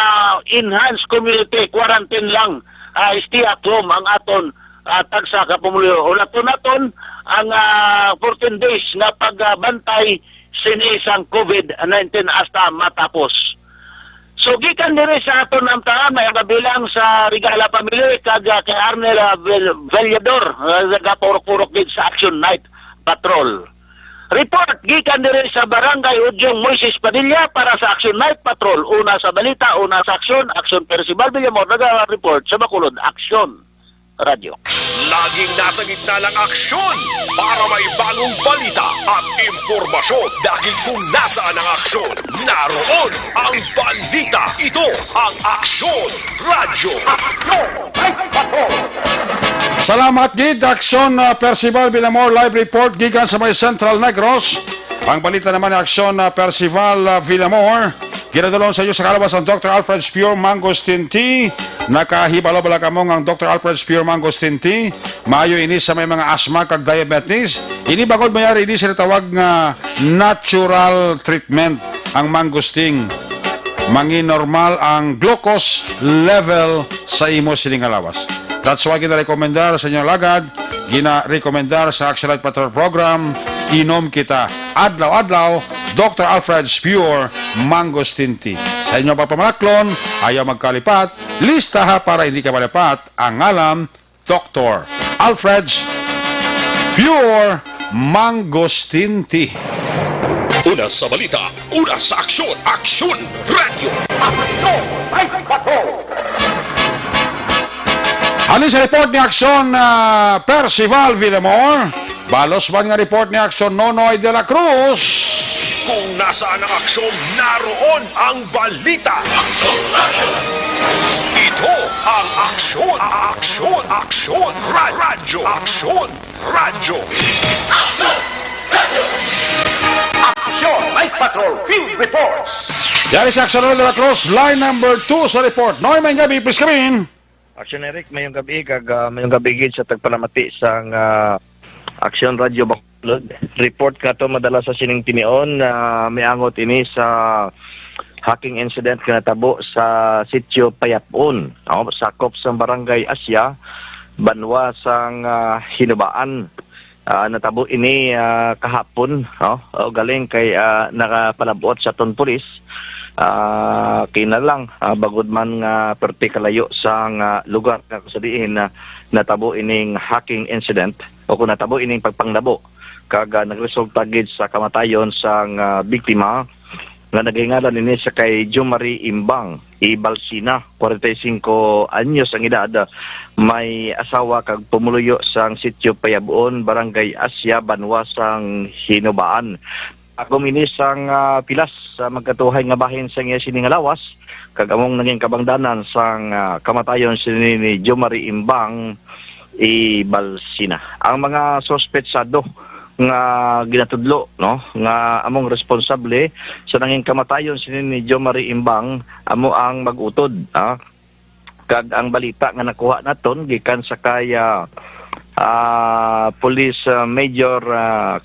enhanced community quarantine lang, stay at home ang aton tagsa ka pumuluyo. Ulaton naton ang 14 days na pagbantay sini sang COVID-19 hasta matapos. So gikan dire sa aton ang taon may kabilang sa Regala Family kag kay Arnel Vellador nagapurok-purok din sa Action Night Patrol. Report gikan dire sa Barangay Udyong Moises Padilla para sa Action Night Patrol. Una sa balita, una sa aksyon, Action Percival Villamor naga-report sa Bacolod, Action Radio. Laging nasa gitna ng aksyon para may bagong balita at impormasyon. Dahil kung nasaan ang aksyon, naroon ang balita. Ito ang Aksyon Radio. Salamat gid Aksyon Percival Villamor live report gikan sa may Central Negros. Ang balita naman ni Aksyon Percival Villamor ginadulong sa iyo sa kalabas ang Dr. Alfred Spure Mangosteen Tea. Nakahibalo-bala kamong ang Dr. Alfred Spure Mangosteen Tea. Maayo ini sa may mga asthma kag diabetes. Ini bagod mayari ini sa tawag nga natural treatment ang mangosteen. Mangin normal ang glucose level sa imo sining alawas. That's why gina-rekomendar sa inyo lagad, gina-rekomendar sa Action Light Patrol Program, inom kita adlaw-adlaw Dr. Alfred Spure Mangosteen Tea. Sa inyo pagpamalaklon, ayaw magkalipat, lista ha para hindi ka malipat ang ngalan Dr. Alfred Spure Mangosteen Tea. Una sa balita, una sa aksyon, Aksyon Radio. Ano sa report ni Aksyon Percival Villamor? Balos man nga report ni Aksyon Nonoy de la Cruz. Kung nasaan ang aksyon, naroon ang balita. Ito ang Aksyon, Aksyon, Aksyon Radio. Aksyon Radio. Action Night Patrol Field Reports. Yari si Aksyon Nonoy de la Cruz, line number 2 sa report. Noy, may gabi, please come in. Action Eric, mayong gabi kag mayong gabi gid sa tagpalamati sang Action Radio Bacolod. Report ka to madala sa sining tinion na miangot ini sa hacking incident nga natabo sa Sitio Payapon, sakop sa Barangay Asya, Banwa sang Hinubaan. Natabo ini kahapon, galing kay nakapalabot sa ton pulis. Kinalang bagod man nga perti kalayo sa lugar nga kusadiin na natabo ining hacking incident o kung natabo ining pagpanglabo kag nagresulta gid sa kamatayon sa biktima nga naghingalan ini sa kay Jumari Imbang Ibalsina, 45 anyos ang edad, may asawa kag pumuluyo sang Sitio Payabon, Barangay Asya, Banwa sang Hinubaan. Guminisang pilas sa magkatuhay nga bahin sa nga sining lawas kag among naging kabangdanan sang kamatayon sini ni Jumari Imbang Ibalsina. Ang mga sospetsado nga ginatudlo nga among responsable sa naging kamatayon sini ni Jumari Imbang amo ang mag-utod kag ang balita nga nakuha naton gikan sa kaya Police Major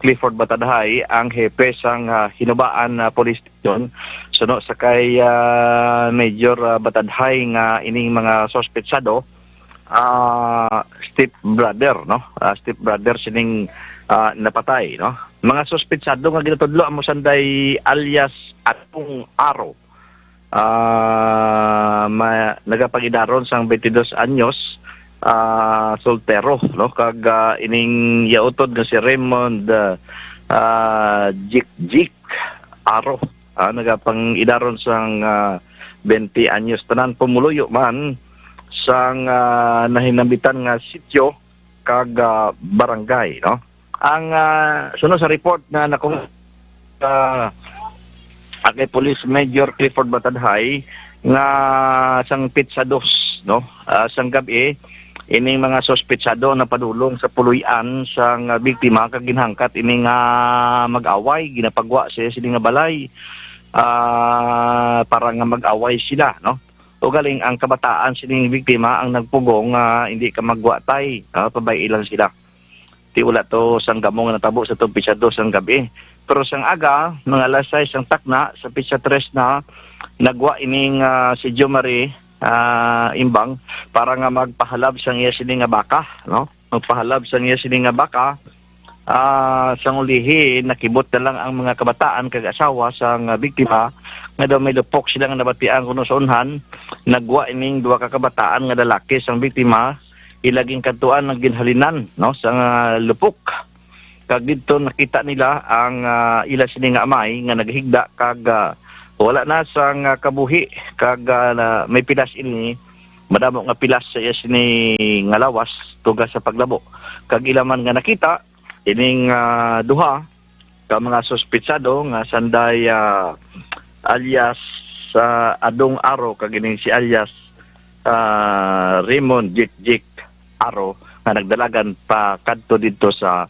Clifford Batadhay, ang hepe sang Hinubaan Police Station, suno sa kay Major Batadhay nga ining mga sospetsado step brother step brother sining napatay mga sospetsado nga ginatudlo amo sanday alias Atong Aro, nagapagidaron sang 22 anyos, soltero kag ining yautod nga si Raymond Jik Aro, nagapang idaron sang 20 anyos, tanan pumuluyo man sang nahinambitan nga sitio kag barangay ang sunod sa report na nakung kay Police Major Clifford Batadhay nga sang Pizza 2 sang gabi ining mga sospetsado na padulong sa puluyan sang biktima kag ginhangkat ining mag-away, ginapagwa siya sini nga balay para nga mag-away sila, no? O galing ang kabataan sining biktima ang nagpugong hindi ka magwatay, pabay ilang sila. Ti wala to sang gamong natabo sa pizza 2 sang gabi. Pero sang aga, mga alas 6 sang takna sa pizza 3 na nagwa ining si Jo Marie imbang para nga magpahalab sang iya sini nga baka, no? Magpahalab sang iya sini nga baka. Sang ulihi nakibot na lang ang mga kabataan kag asawa sang biktima nga daw may lupok sila nga nabatian kuno sa unhan. Nagwa ining duha ka kabataan nga lalaki sang biktima ilaging kantuan ng ginhalinan, no, sang lupok. Kag dito nakita nila ang ila sini nga amay nga naghigda kag wala na sang kabuhi kag may pilas ini madamo nga pilas sa iya sini nga lawas tugas sa paglabo. Kag ilaman nga nakita ining duha ka mga sospetsado nga sanday alias Adong Aro kag ining si alias Raymond Jik Aro nga nagdalagan pa kadto dito sa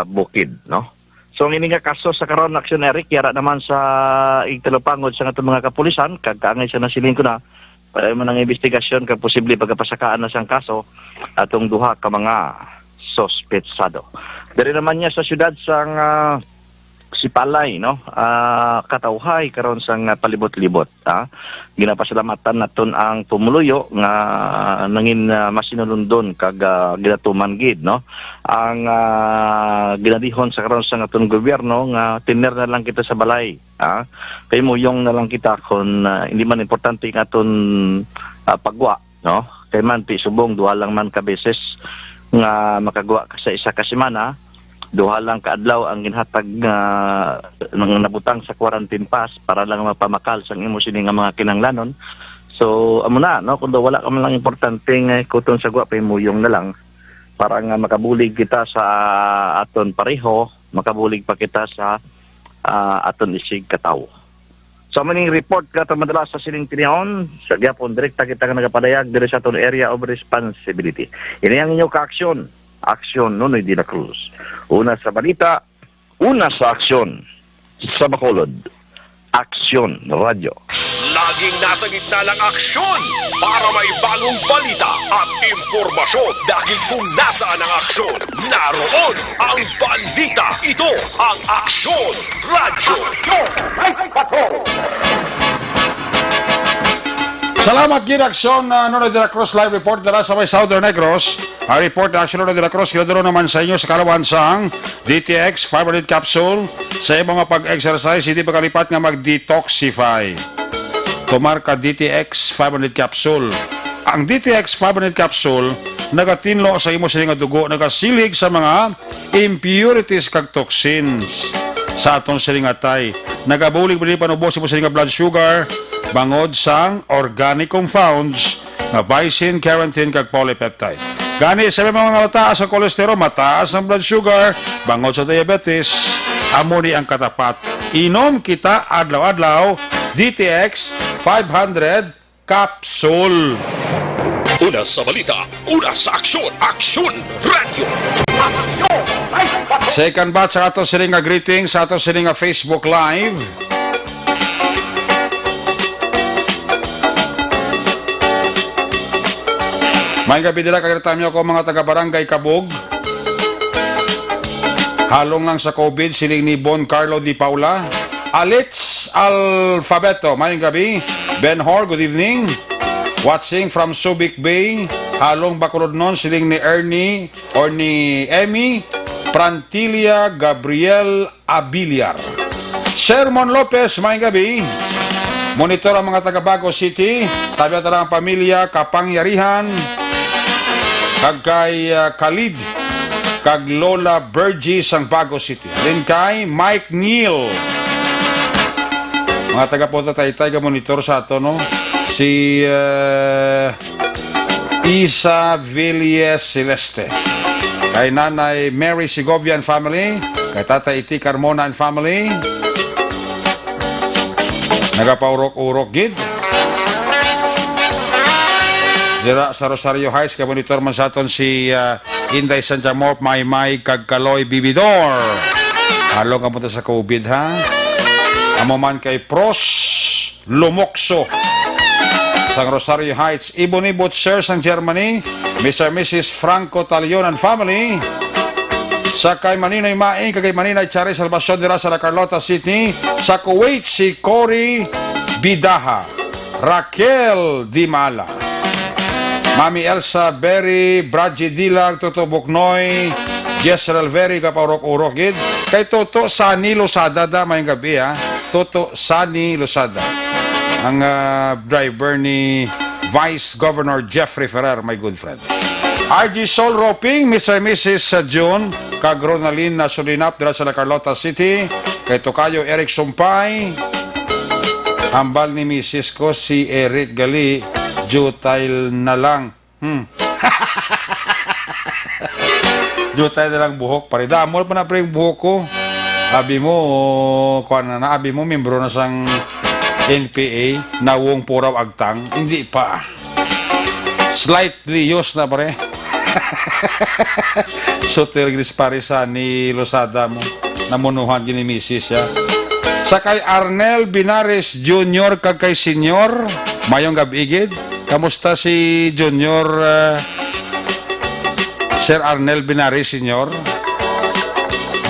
bukid, no? So ang ini nga kaso sa karon aksyon Eric yara naman sa igtalupangod sa atong mga kapulisan kag kaangay sa nasilin ko na para man ang investigasyon kag posible pagkapasakaan na sang kaso atong duha ka mga sospetsado. Dari naman niya sa syudad sang Sipalay, no? Katawhay karon sang palibot-libot, ginapasalamatan naton ang pumuluyo nga nangin masinulundon kag ginatuman gid, no? Ang ginadihon sa karon sang aton gobyerno nga tiner na lang kita sa balay, kay muyong na lang kita kon hindi man importante ang aton pagwa, no? Kay man ti subong duha lang man ka beses nga makagwa ka sa isa ka semana. Duha lang kaadlaw ang ginhatag ng nabutang sa quarantine pass para lang mapamakal sa imo sini nga mga kinanglanon. So amo na, no, kun wala ka man lang importante nga kuton sa gwa pay muyong na lang para nga makabulig kita sa aton pareho, makabulig pa kita sa aton isig katawo. So maning report ka madala sa sining tinion sa gyapon direkta kita nga nagapadayag diri sa aton area of responsibility. Ini ang inyo ka-aksyon. Aksyon Nonoy de la Cruz. Una sa balita, una sa aksyon. Sa Bacolod, Aksyon Radio. Laging nasa gitna ng aksyon para may bagong balita at impormasyon dahil kung nasaan ang aksyon, naroon ang balita. Ito ang Aksyon Radio. Salamat gid aksyon Nonoy de la Cruz live report dala sa may Southern Negros. Ang report na aksyon Nonoy de la Cruz kinaduro naman sa inyo sa kalawan sang DTX 500 capsule sa mga pag-exercise hindi pa kalipat nga mag-detoxify. Tumarka DTX 500 capsule. Ang DTX 500 capsule nagatinlo sa imo sining dugo, nagasilig sa mga impurities kag toxins sa aton sining atay. Nagabulig bili panubos imo sining blood sugar bangod sang organic compounds na bison, carotene kag polypeptide. Gani sa mga mataas ang kolesterol, mataas ang blood sugar, bangod sa diabetes, amo ni ang katapat. Inom kita adlaw-adlaw DTX 500 capsule. Una sa balita, una sa aksyon, Aksyon Radio. Second batch sa ato sining nga greeting sa ato sining nga Facebook Live. May gabi nila kagratami ako mga taga-barangay Kabog. Halong lang sa COVID, siling ni Bon Carlo Di Paula. Alitz Alfabeto, may gabi. Ben Hor, good evening. Watching from Subic Bay. Halong Bacolod nun, siling ni Ernie or ni Emmy Prantilia Gabriel Abiliar. Sherman Lopez, may gabi. Monitor ang mga taga-Bago City. Tabi ang pamilya, kapangyarihan. Kag kay Khalid, kag Lola Bergie sang Bago City. Alin kay Mike Neal. Mga taga-Punta Taytay ka monitor sa ato, no? Si Isa Villiers Celeste. Kay Nanay Mary Segovia and family. Kay Tatay Iti Carmona and family. Nagapaurok-urok gid. Dira sa Rosario Heights, kay monitor man sa aton si Inday Sanjamor, Maymay, Kagkaloy, Bibidor. Halo ka mo sa COVID, ha? Amo man kay Pros Lumokso sa Rosario Heights. Ibon Butcher sang Germany, Mr. and Mrs. Franco Talion and family. Sa kay Maninoy Maing, kay Maninay Chari Salvacion dira sa La Carlota City. Sa Kuwait, si Cory Bidaha, Raquel Dimala, Mami Elsa Berry, Bradji Dilag, Toto Buknoy, Jessel Alveri, kapaurok-urok gid. Kay Toto Sani Losada da, may gabi, ha? Toto Sani Losada, ang driver ni Vice Governor Jeffrey Ferrer, my good friend. RG Sol Roping, Mr. and Mrs. June, kag Ronaldin na Sulinap dira sa La Carlota City. Kay Tokayo Eric Sumpay, hambal ni Mrs. ko si Eric Gali, Jutail na lang. Jutail na lang buhok. Paridamol pa na pre yung buhok ko. Abi mo, abi mo, membro na sang NPA, nawong puraw agtang. Hindi pa. Slightly used na pare. Sotel Gris Parisa ni Losada mo. Namunuhan gini misis ya. Sa kay Arnel Binares Jr. kag kay Senior, mayong gabigid. Kamusta si Junior Sir Arnel Binares Senior?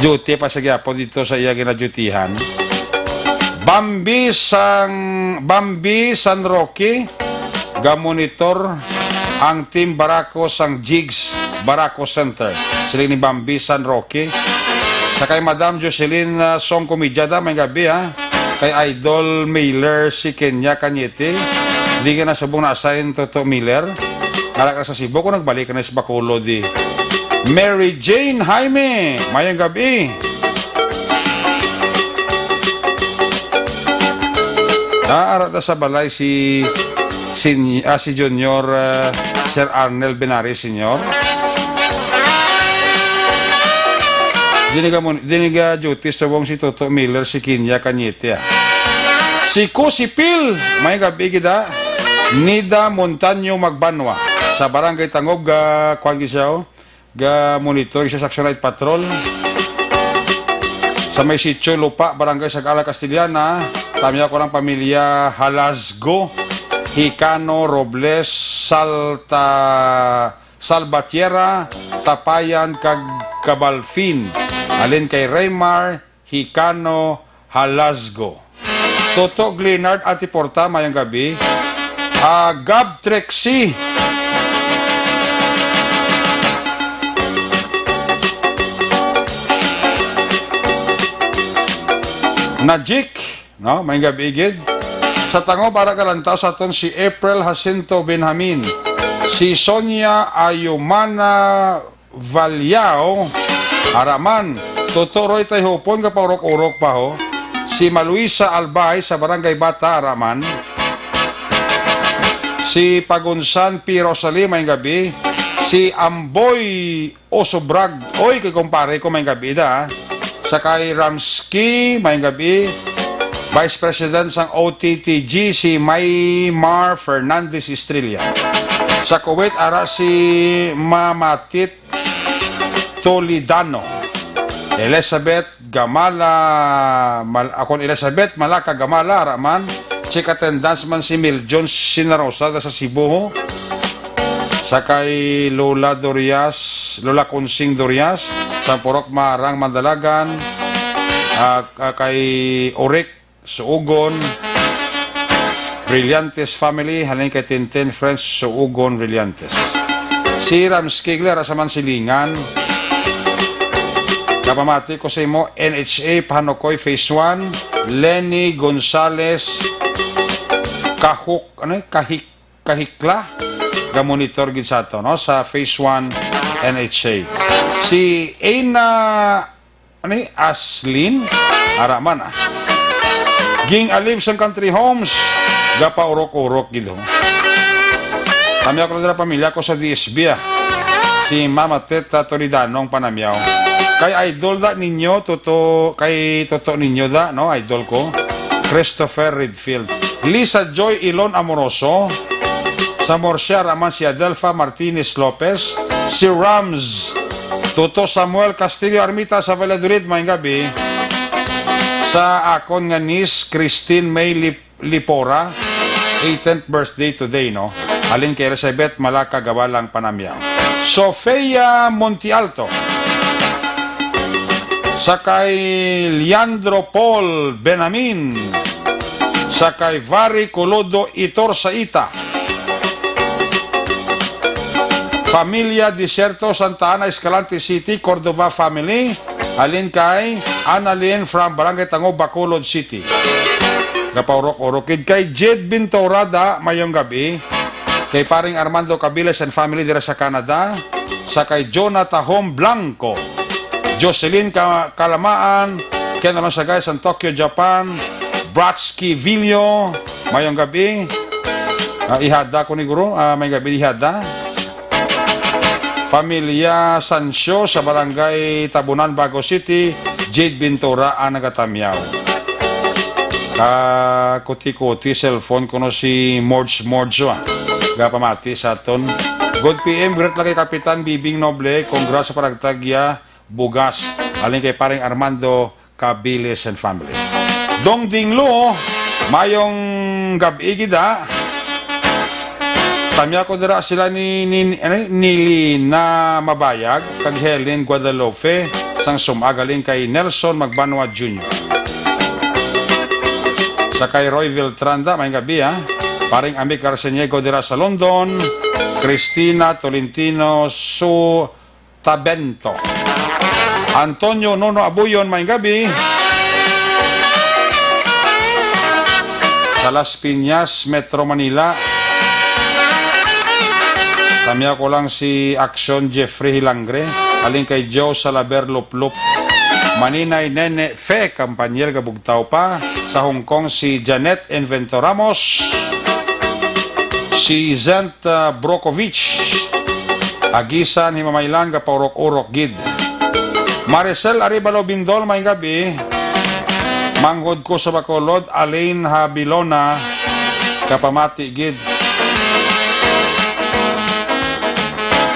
Duty pa sa gyapon dito sa iya ginadutihan. Bambi San Roque, gamonitor ang Team Barako sang Jigs Barako Center. Sila ni Bambi San Roque. Sa kay Madam Jocelyn Song Comidiada, may gabi, ha? Kay Idol Mailer si Kenya Cañete. Hindi ka na sabong na-assign Toto Miller. Kala ka sa Cebu, kung nagbalik ka na sa Bacolod, di. Mary Jane Jaime, mayang gabi. Arata sa balay si Junior Sir Arnel Benares Senior. Diniga duty sa buong si Toto Miller si Kenya Cañete. Si Kusipil, may gabi kita. Nida Montaño Magbanwa sa Barangay Tangob ga Kwangisiao, ga monitor sa Section 8 Patrol. Sa may sitio lupa Barangay Sagala Castellana, tamya ko ng pamilya Halasgo, Hicano, Robles, Salvatierra, Tapayan, kag Cabalfin. Alin kay Raymar, Hicano, Halasgo. Toto Glenard Atiporta, mayang gabi. Gab Trexie. Najik, no, may gabigid. Sa tango para kalantaw sa aton si April Jacinto Benjamin, si Sonia Ayumana Valyao, Araman, Totoroy tayo hupon ka pa urok-urok pa ho, si Maluisa Albay sa Barangay Bata, Araman, si Pagunsan P. Rosalie, may gabi, si Amboy Osobrag, oy, kay kumpare ko may gabi da, sa kay Ramsky, may gabi, Vice President sang OTTG, si Maymar Fernandez Estrella. Sa Kuwait, ara si Mamatit Tolidano. Elizabeth Gamala, Elizabeth Malaka Gamala, araman, si katendans man si Mil Jones Sinarosa sa Cebu. Sa kay Lola Consing Dorias, sa Purok Marang Mandalagan, kay Orik Suugon, Brillantes family, halin kay Tintin Friends Suugon Brillantes. Si Ramskigler, asaman silingan, kapamati ko sa imo, NHA Panokoy Phase 1, Lenny Gonzales Kahikla, gamonitor gid sa to, no, sa Phase 1 NHA. Si Aina Aslin araman ging alib sa Country Homes, gapa urok-urok gid ho. Kami ako na pamilya ko sa DSB, si Mama Teta Toridano ang panamyaw. Kay idol da ninyo, kay toto ninyo da, no, idol ko, Christopher Redfield. Lisa Joy Ilon Amoroso, Sa Morsia, raman si Adelfa Martinez Lopez. Si Rams, Toto Samuel Castillo Armita sa Valladolid, may gabi. Sa akon nga niece, Christine May Lipora, 18th birthday today, no? Alin kay Elizabeth Malaka Gawalang Panamyaw. Sofia Montialto. Sa kay Leandro Paul Benamin. Sa kay Vari Colodo Itor Saita. Pamilya Desierto Santa Ana Escalante City, Cordova family. Alin kay Annalyn from Barangay Tango, Bacolod City. Kapaurok-urokid kay Jed Bintorada mayong gabi. Kay paring Armando Cabiles and family dira sa Canada. Sa kay Jonathan Home Blanco. Jocelyn Kalamaan. Kaya naman sa guys sa Tokyo, Japan. Bratsky Villo mayong gabi. Ihada ko ni Guru. May gabi ihada. Pamilya Sancho sa Barangay Tabunan, Bago City, Jade Bintora, Anagatamiao. Kuti-kuti, cellphone ko no si Mordzo. Gapamati sa aton. Good PM, great lang kay Kapitan Bibing Noble. Congrats sa paragtagya, bugas. Alin kay paring Armando Cabiles and family. Dong Dinglo, mayong gabi gida. Tamya ko dira sila ni Lina Mabayag, kag Helen Guadalupe, sang sumagaling kay Nelson Magbanwa Jr. Sa kay Roy Viltranda, may gabi paring Ami Carceniego dira sa London, Cristina Tolentino Su Tabento. Antonio Nono Abuyon, may gabi. Sa Las Piñas, Metro Manila, tamya ko lang si Action Jeffrey Hilangre, aling kay Joe Salaber Luplup, Maninay Nene Fe, Kampanyer Gabugtaw pa, sa Hong Kong si Janet Invento Ramos, si Zent Brokovich, Agisan Himamaylan Gapaurok-urok Gid, Maricel Aribalo Bindol, may gabi, manghod ko sa Bacolod, Alain Habilona, Kapamati Gid,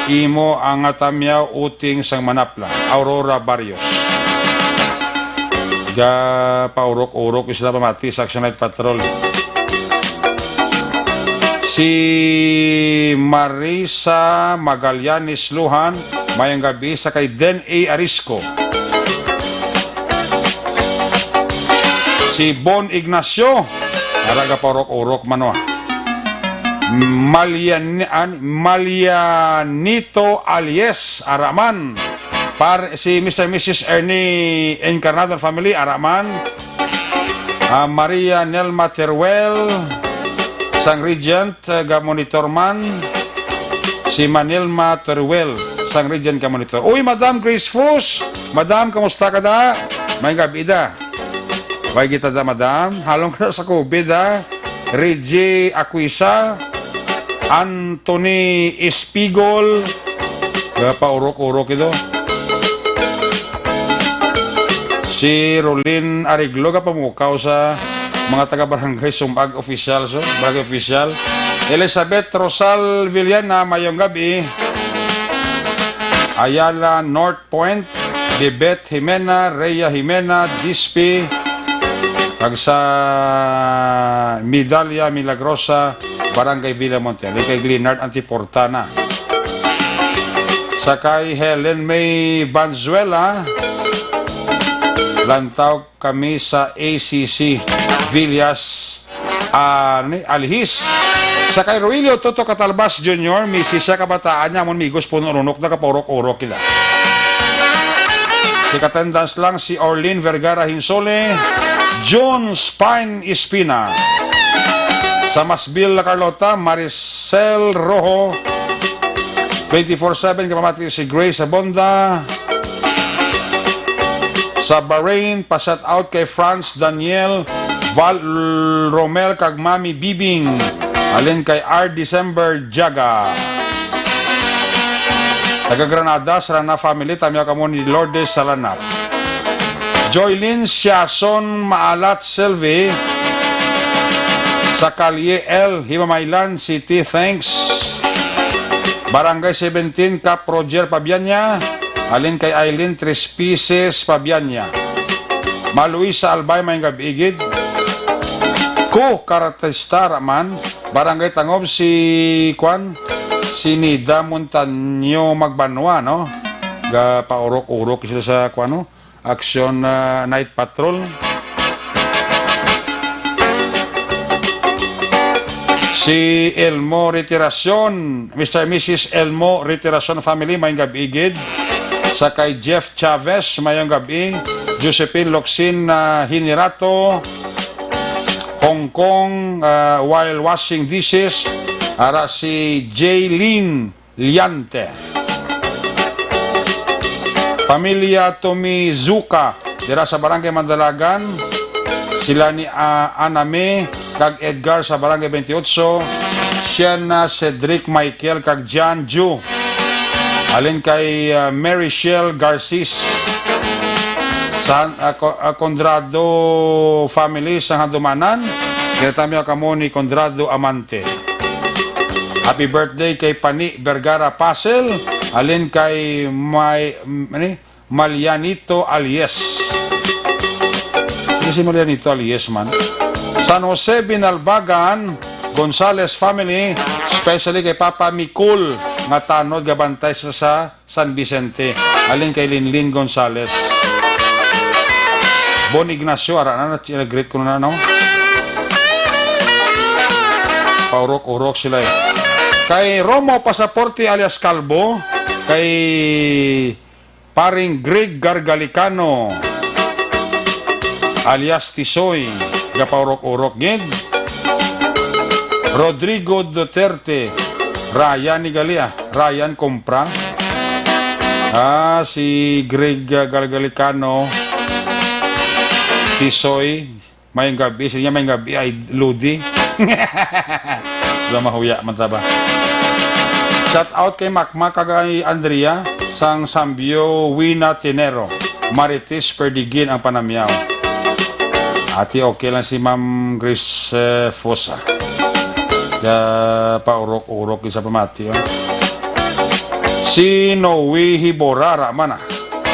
Imo ang atamyaw uting sang manapla, Aurora Barrios. Paurok-urok isla pamati sa Action Night Patrol. Si Marisa Magallanes Luhan, mayang gabi sa kay Den A. Arisco. Si Bon Ignacio, araga paurok-urok mano. Malianito Alies Araman, si Mr. and Mrs. Ernie Encarnado family Araman, Maria Nelma Teruel sang Regent Gamonitor man, si Manilma Teruel sang Regent Gamonitor. Uy, Madam Grace Fus, Madam, kamusta ka da? May gabi da. Way kita da, Madam, halong ka sa COVID da. Reggie Aquisa, Anthony Espigol, paurok-urok ito. Si Rolin Ariglo, pamukaw sa mga taga-barangay Sumbag official, barangay official. Elizabeth Rosal Villana, mayong gabi. Ayala North Point, Bebet Jimena, Rhea Jimena, Dispi, kag sa Medalya Milagrosa, Barangay Villa Monte, kay Glenard Antiportana. Sa kay Helen May Banzuela, lantaw kami sa ACC Villas Alhis. Sa kay Roelio Toto Catalbas Jr., misis siya kabataan niya, mon migos puno runok na kapaurok-urok kila. Si katendans lang si Orlin Vergara Hinsole, John Spine Espina. Sa Masbil La Carlota, Maricel Rojo, 24/7 kapamati si Grace Abonda. Sa Bahrain, pa-shout out kay France Daniel Val Romel kag Mami Bibing, alin kay R. December Jaga. Taga Granada, Sarana family, tamya kamo ni Lourdes Salanat. Joylyn Siason Maalat Selvi, Sa Kalye L, Himamaylan City, thanks. Barangay 17, Cap Roger, Pabianya. Alin kay Aileen, 3 pieces, Pabianya. Maluisa Albay, may gabigid. Ko, Karatista, Raman. Barangay Tangob, si Nida Montaño Magbanwa, no? Paurok-urok sila sa, Action Night Patrol. Si Elmo Retiracion, Mr. and Mrs. Elmo Retiracion family, mayong gabi-igid. Sa kay Jeff Chavez, mayong gabi. Josephine Locsin Hinirato, Hong Kong, while washing dishes. Ara si Jaylene Liante. Pamilya Tomizuka, dira sa Barangay Mandalagan. Sila ni Aname kag Edgar sa Barangay 28, Sienna Cedric Michael kag John Ju. Alin kay Mary Shell Garcis sa Condrado family sa Handumanan. Kinatami kamo ni Condrado Amante. Happy birthday kay Pani Vergara Pasel. Alin kay Malianito Alies. Ano si Malianito Alies man? San Jose Binalbagan, Gonzales family, especially kay Papa Mikul, nga tanod gabantay sa San Vicente. Alin kay Linlin Gonzales. Bon Ignacio, ara na, greet ko na, no? Paurok-urok sila eh. Kay Romo Pasaporte alias Calvo, kay paring Greg Gargalicano alias Tisoy, gapaurok-urok gid. Rodrigo Duterte, Ryan ni Galia, Ryan Compra. Si Greg Gargalicano, Tisoy, mayong gabi, siya mayong gabi ay Ludi. Mahuya man taba. Shout out kay Makmak kagay Andrea sang Sambio Wina Tinero, Marites Perdigin ang panamyaw. Ati okay lang si Ma'am Grace Fosa. Paurok-urok isa pamati. Si Noe Hibora man.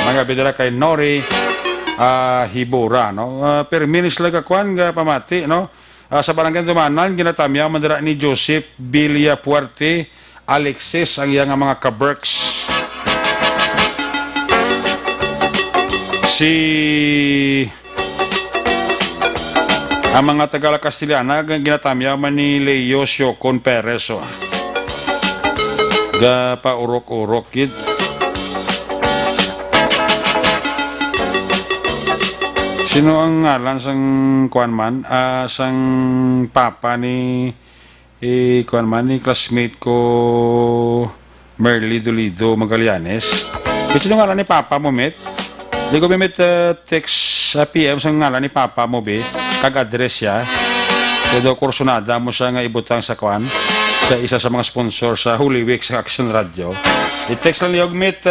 Mga bidara kay Nori Hibora, no? Per minutes lang kakuan ga pamati, no? Sa Barangay Dumanan, ginatamya mandara ni Joseph Villa Puerte Alexis ang iyang mga kaberks. Ang mga Tagala Castellana, ginatamya man ni Leo Siocon Perez. Paurok-urok kid. Sino ang ngalan sang kuan man? Sang papa ni kuan man ni classmate ko Merly Dolido Magallanes. Sino ang ngalan ni papa mo, met? Di ko met text sa PM sang ngalan ni papa mo, be. Kag-address siya. Kaya kursunada mo siya nga ibutang sa kuan sa isa sa mga sponsor sa Holy Week sa Action Radio. I-text lang niyog, met.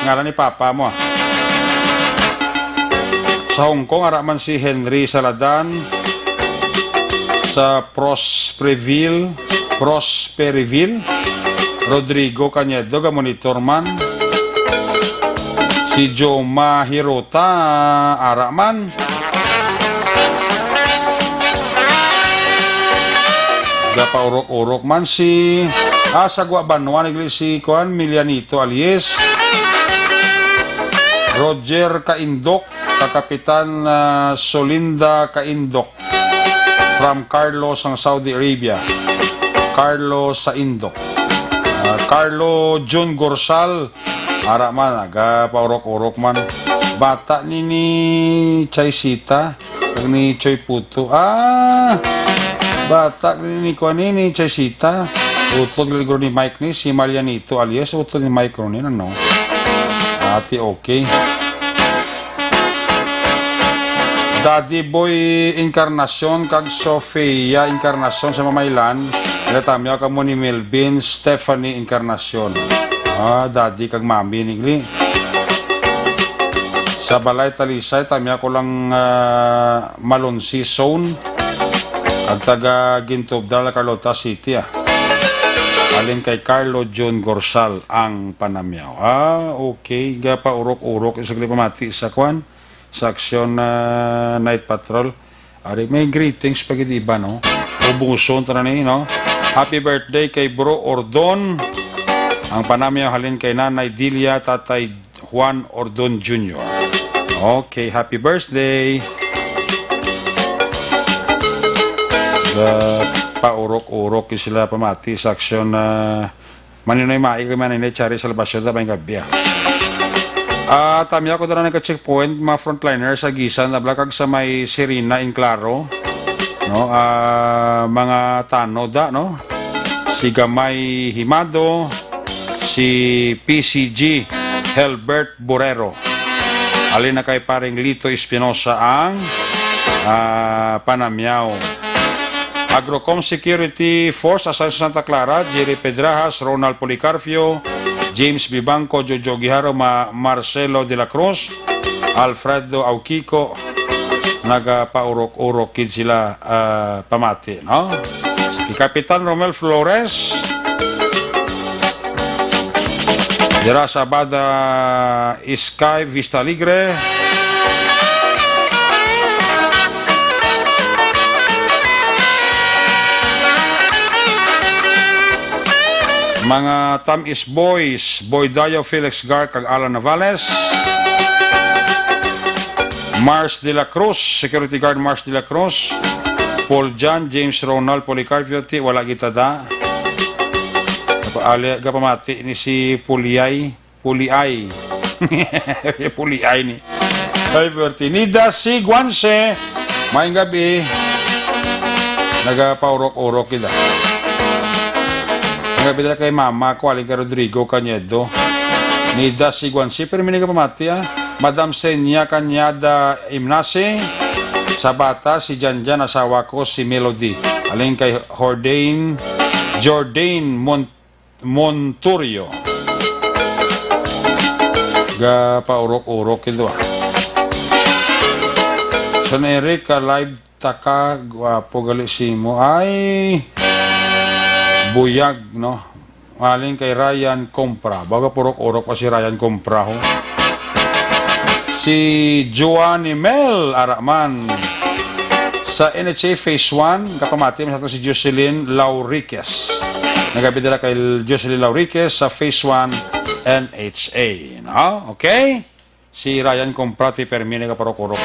Ngalan ni papa mo. Sa Hong Kong, araman si Henry Saladan. Sa Prosperville, Rodrigo Cañedo, monitorman. Si Joma Hirota, araman. Paurok-urok man si Sagwa Banwa, si Kuan Milianito Alies. Roger Kaindok, Kapitan Solinda Kaindok from Carlos ng Saudi Arabia. Carlos sa Indok. Carlo John Gorsal, ara man, paurok-urok man. Bata ni Chaysita, ni Choy Puto. Bata ni Kuani ni Chaysita. Utod ligro ni Mike ni si Marianito alias utod ni Mike ni ano. Ati okay. Daddy Boy Encarnacion kag Sofia Encarnacion sa Mamaylan. Natamya ka mo ni Melvin Stephanie Encarnacion. Daddy kag mami nigli. Sa Balay Talisay, tamya ko lang Malonsi Zone. At taga Gintob, Dala Carlota City Alin kay Carlo John Gorsal ang panamyaw. Okay. Gapa urok-urok. Isagli pamati sa kwan. Sa aksyon Night Patrol. Ari, may greetings pag iba, no? Ubungson, tanani, no? Happy birthday kay Bro Ordon. Ang panamyaw halin kay Nanay Dilia, Tatay Juan Ordon Jr. Okay. Happy birthday. Paurok-urok sila pamati sa aksyon na maninoy maik maninoy chari sa labasyon na bayang gabi. Tamya ko na nagka-checkpoint mga frontliner sa Gisan na blakag sa may Serena in Claro, no? Mga tanoda, no? Si Gamay Himado, si PCG Helbert Borrero, alin na kay paring Lito Espinosa ang panamyaw. Agrocom Security Force, Asal Santa Clara, Jerry Pedrajas, Ronald Policarpio, James Bibanco, Jojo Giharo, Marcelo de la Cruz, Alfredo Aukiko, nagapaurok-urok kid sila pamati, no? Si Kapitan Romel Flores, Dira Sabada Sky Vista Alegre, mga Tamis Boys, Boy Dayo, Felix Gar, kag Alan Navales, Mars de la Cruz, Security Guard Mars de la Cruz, Paul Jan, James Ronald Policarpio, wala kita da. Gapamati ni si Puliay, Puliay ni. Nida si Guanse, maing gabi, nagapaurok-urok kita. Nagabidala kay mama ko, alin kay Rodrigo Cañedo. Nida si Guansi, pero may pamati Madam Senya Cañada Imnasi. Sa bata, si Janjan, asawa ko, si Melody. Alin kay Jordan Monturio. Paurok-urok ito San Eric, live taka, guwapo galisimo. Ay... Buyag, no? Maling kay Ryan Compra. Baga purok-urok pa si Ryan Compra, ho. Si Joanny Mel Araman. Sa NHA Phase 1, kapamati masato si Jocelyn Lauriquez. Nagabidala kay Jocelyn Lauriquez sa Phase 1 NHA. No? Okay? Si Ryan Compra, ti permine ka purok-urok.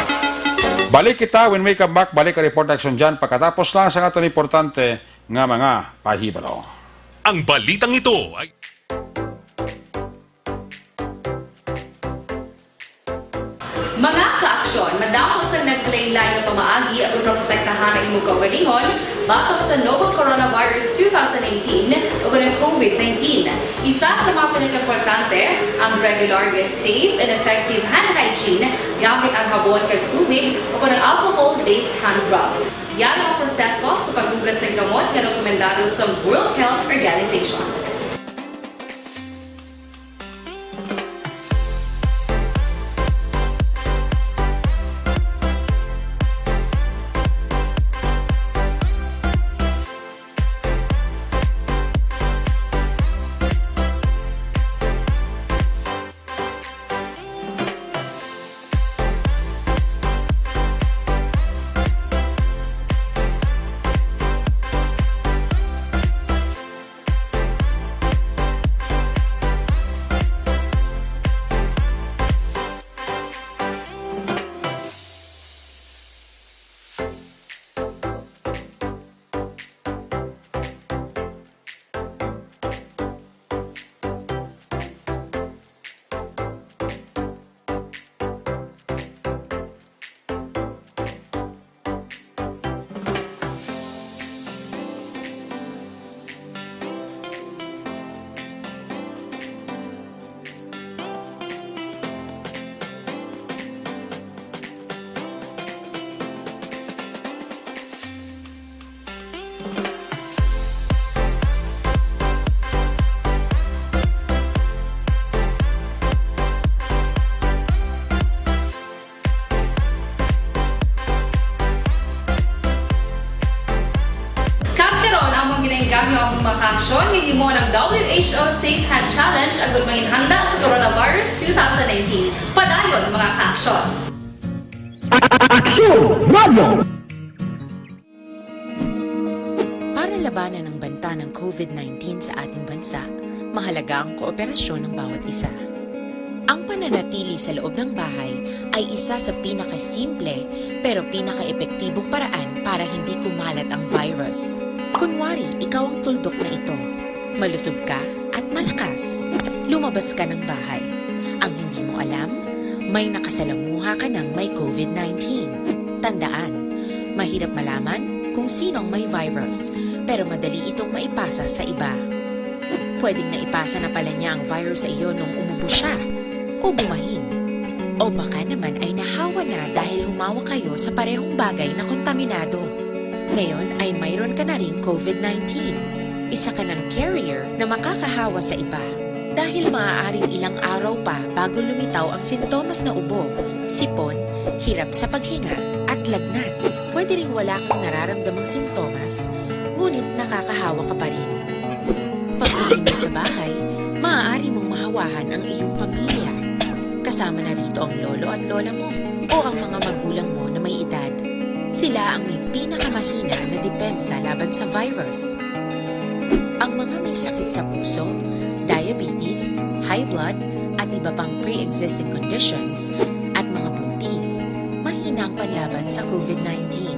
Balik kita, when we come back, balik ka report action dyan. Pagkatapos lang sa aton importante nga mga pahibalo. Ang balitang ito ay... Mga kaaksyon, madamo sa naglaylay na pamaagi at protektahan ang imong kaugalingon batok sa novel coronavirus 2018 o ng COVID-19. Isa sa mga pinaka-importante ang regular, safe, and effective hand hygiene gamit ang habon kag tubig o ng alcohol-based hand rub. Yan ang proseso sa paghugas ng gamot na rekomendado sa World Health Organization. Pinainganyo ang mga aksyon ni mo ng WHO Safe Hand Challenge agad may handa sa coronavirus 2019. Padayon mga aksyon. Para labanan ang banta ng COVID-19 sa ating bansa, mahalaga ang kooperasyon ng bawat isa. Ang pananatili sa loob ng bahay ay isa sa pinakasimple pero pinaka-epektibong paraan para hindi kumalat ang virus. Kunwari, ikaw ang tuldok na ito. Malusog ka at malakas. Lumabas ka ng bahay. Ang hindi mo alam, may nakasalamuha ka ng may COVID-19. Tandaan, mahirap malaman kung sino ang may virus, pero madali itong maipasa sa iba. Pwedeng naipasa na pala niya ang virus sa iyo nung umubo siya o bumahin. O baka naman ay nahawa na dahil humawa kayo sa parehong bagay na kontaminado. Ngayon ay mayroon ka na ring COVID-19. Isa ka ng carrier na makakahawa sa iba. Dahil maaaring ilang araw pa bago lumitaw ang sintomas na ubo, sipon, hirap sa paghinga at lagnat. Pwede ring wala kang nararamdamang sintomas, ngunit nakakahawa ka pa rin. Pag-uwi mo sa bahay, maaari mong mahawahan ang iyong pamilya. Kasama na rito ang lolo at lola mo o ang mga magulang mo na may edad. Sila ang may pinakamahina na depensa laban sa virus. Ang mga may sakit sa puso, diabetes, high blood, at iba pang pre-existing conditions, at mga buntis, mahina ang panlaban sa COVID-19.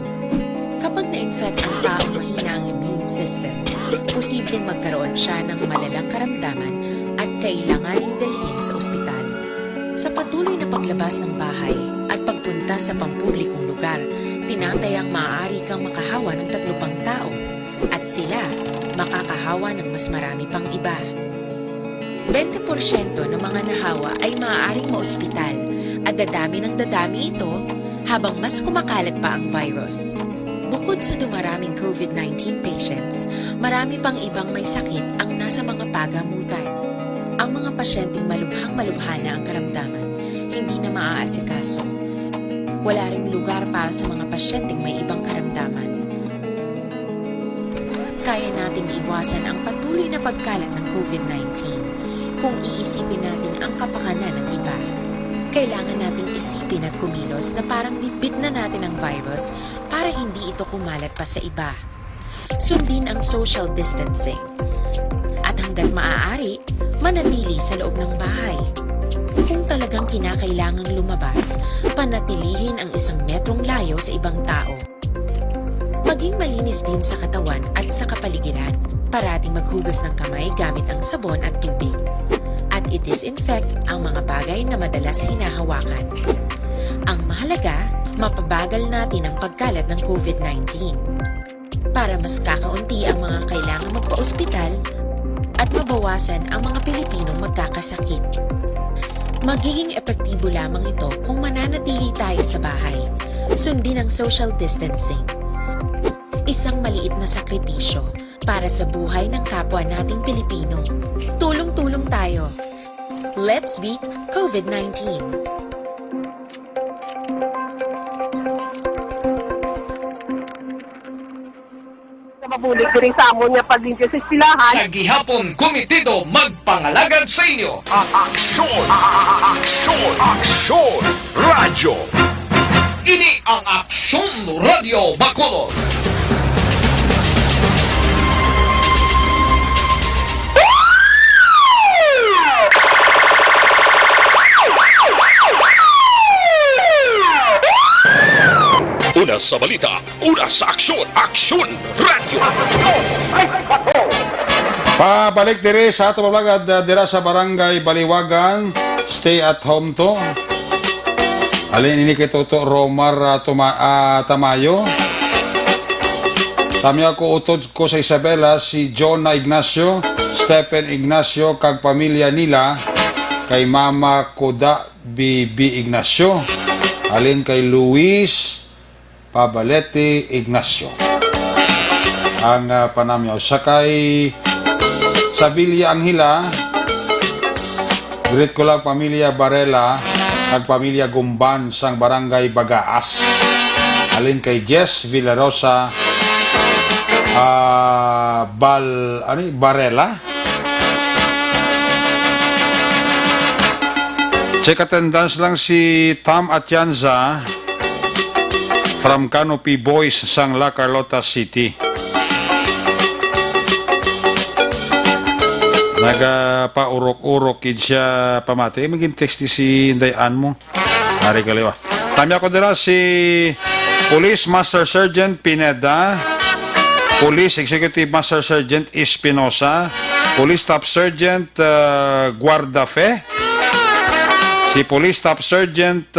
Kapag na-infect ang taong mahina ang immune system, posibleng magkaroon siya ng malalang karamdaman at kailanganing dalhin sa ospital. Sa patuloy na paglabas ng bahay at pagpunta sa pampublikong lugar, tinatayang maaari kang makahawa ng 3 pang tao at sila makakahawa ng mas marami pang iba. 20% ng mga nahawa ay maaaring maospital at dadami ng dadami ito habang mas kumakalat pa ang virus. Bukod sa dumaraming COVID-19 patients, marami pang ibang may sakit ang nasa mga pagamutan. Ang mga pasyenteng malubhang-malubha na ang karamdaman, hindi na maaasikaso. Wala ring lugar para sa mga pasyenteng may ibang karamdaman. Kaya nating iwasan ang patuloy na pagkalat ng COVID-19 kung iisipin natin ang kapakanan ng iba. Kailangan nating isipin at kumilos na parang bitbit na natin ang virus para hindi ito kumalat pa sa iba. Sundin ang social distancing. At hanggat maaari, manatili sa loob ng bahay. Kung talagang kinakailangang lumabas, panatilihin ang 1 metrong layo sa ibang tao. Maging malinis din sa katawan at sa kapaligiran. Parating maghugas ng kamay gamit ang sabon at tubig. At i-disinfect ang mga bagay na madalas hinahawakan. Ang mahalaga, mapabagal natin ang pagkalat ng COVID-19. Para mas kakaunti ang mga kailangang magpa-ospital at mabawasan ang mga Pilipinong magkakasakit. Magiging epektibo lamang ito kung mananatili tayo sa bahay. Sundin ang social distancing. Isang maliit na sakripisyo para sa buhay ng kapwa nating Pilipino. Tulong-tulong tayo. Let's beat COVID-19. Mabulig ko rin sa amo niya pag din sa istilahan. Sa gihapon komitido magpangalagad sa inyo. Aksyon! Aksyon! Aksyon! Radyo! Ini ang Aksyon Radio Bacolod. Una sa balita, una sa aksyon, Aksyon Radio. Pabalik diri sa ato pablagad dira sa Barangay Baliwagan, stay at home to. Alin ini kay Toto Romar Tamayo. Tami ako utod ko sa Isabela si Jonah Ignacio, Stephen Ignacio kag pamilya nila kay Mama Koda Bibi Ignacio. Alin kay Luis Pabalete Ignacio. Ang panamyo sakay sa Villa Anghila. Greet ko lang pamilya Barela at pamilya Gumban sang Barangay Bagaas. Alin kay Jess Villarosa Barela. Check attendance lang si Tom Atienza from Canopy Boys, sang La Carlota City. Nagpa-urok-urok kid siya pamati. Maging text si Dayan mo. Hari kaliwa. Tami ako dira si Police Master Sergeant Pineda, Police Executive Master Sergeant Espinosa, Police Staff Sergeant Guardafe, si Police Staff Sergeant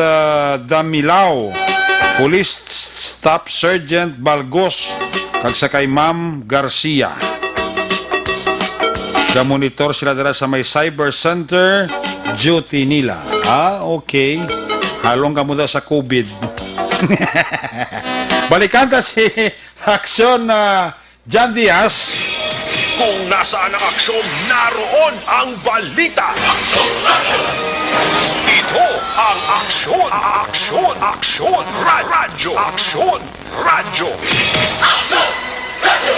Damilao, Police Staff Sergeant Balgos, kag sa kay Ma'am Garcia. Monitor sila dara sa may Cyber Center duty nila. Okay. Halong ka muna sa COVID. Balikan ka si aksyon John Diaz. Kung nasaan ang aksyon, naroon ang balita. Ito ang aksyon, aksyon, aksyon, radyo, aksyon, radyo. Aksyon, radyo.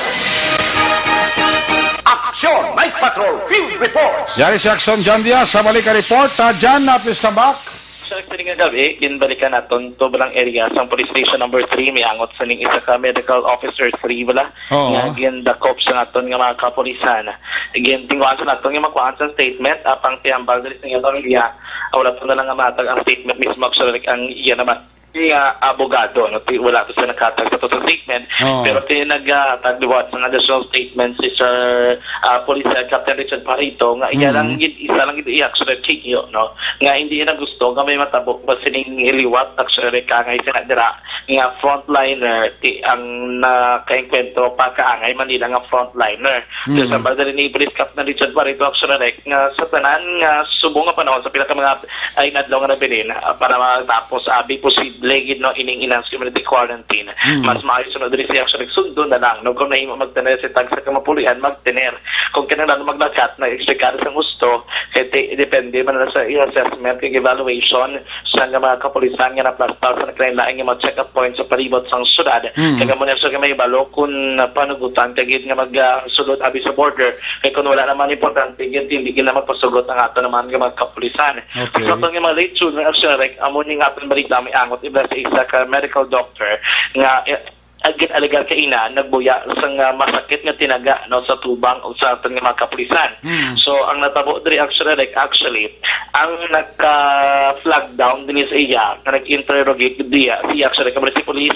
Aksyon, Night Patrol, Field Reports. Yari si aksyon John Diaz sa balik ka report. John, please come back. Sa nga gabi, ginbalikan naton to balang area sa police station number 3 may angot sa ning isa ka medical officer 3 bala nga gindakop sa naton nga mga kapulisan. Again, tingwan sa naton nga makuhaan sa statement apang tiyambal diri sa nga pamilya. Wala to na lang nga matag ang statement mismo sa ang iya naman abogado, no? Wala to sa nakatag sa total statement, pero nagtagdiwat sa additional statement si Sir Police Captain Richard Parito nga iya lang isa lang iyak sa tigyo, no? Nga hindi na gusto nga may matabok ba sining iliwat tak sa rekangay sa dira nga frontliner ang nakaengkwentro pa kaangay Manila nga frontliner. So sa badali ni Police Captain Richard Parito actually nga sa tanan nga subong nga panahon sa pila ka mga ay nadlaw nga nabilin para matapos abi posible legit no ining enhanced community quarantine. Mas maayos sunod diri siya sa sundo na lang no kung nahimo magtener sa tag sa kamapulian magtener kung kinahanglan maglakat na explicado sa gusto kay depende man na sa assessment kay evaluation sa mga kapulisan nga naplastar sa kailangan nga check up points sa palibot sang syudad kaya mo na sa may balo kung panugutan kay nga magsulod abi sa border kay kung wala naman importante gid hindi na magpasugot ang ato naman nga mga kapulisan. So pag mga late children action like amo ni nga aton balita may angot sa isa ka medical doctor nga agit alegal ka ina nagbuya sa masakit nga tinaga no sa tubang o sa aton nga mga kapulisan. So ang natabo diri actually ang naka-flag down din sa iya nga nag-interrogate diya si actually si police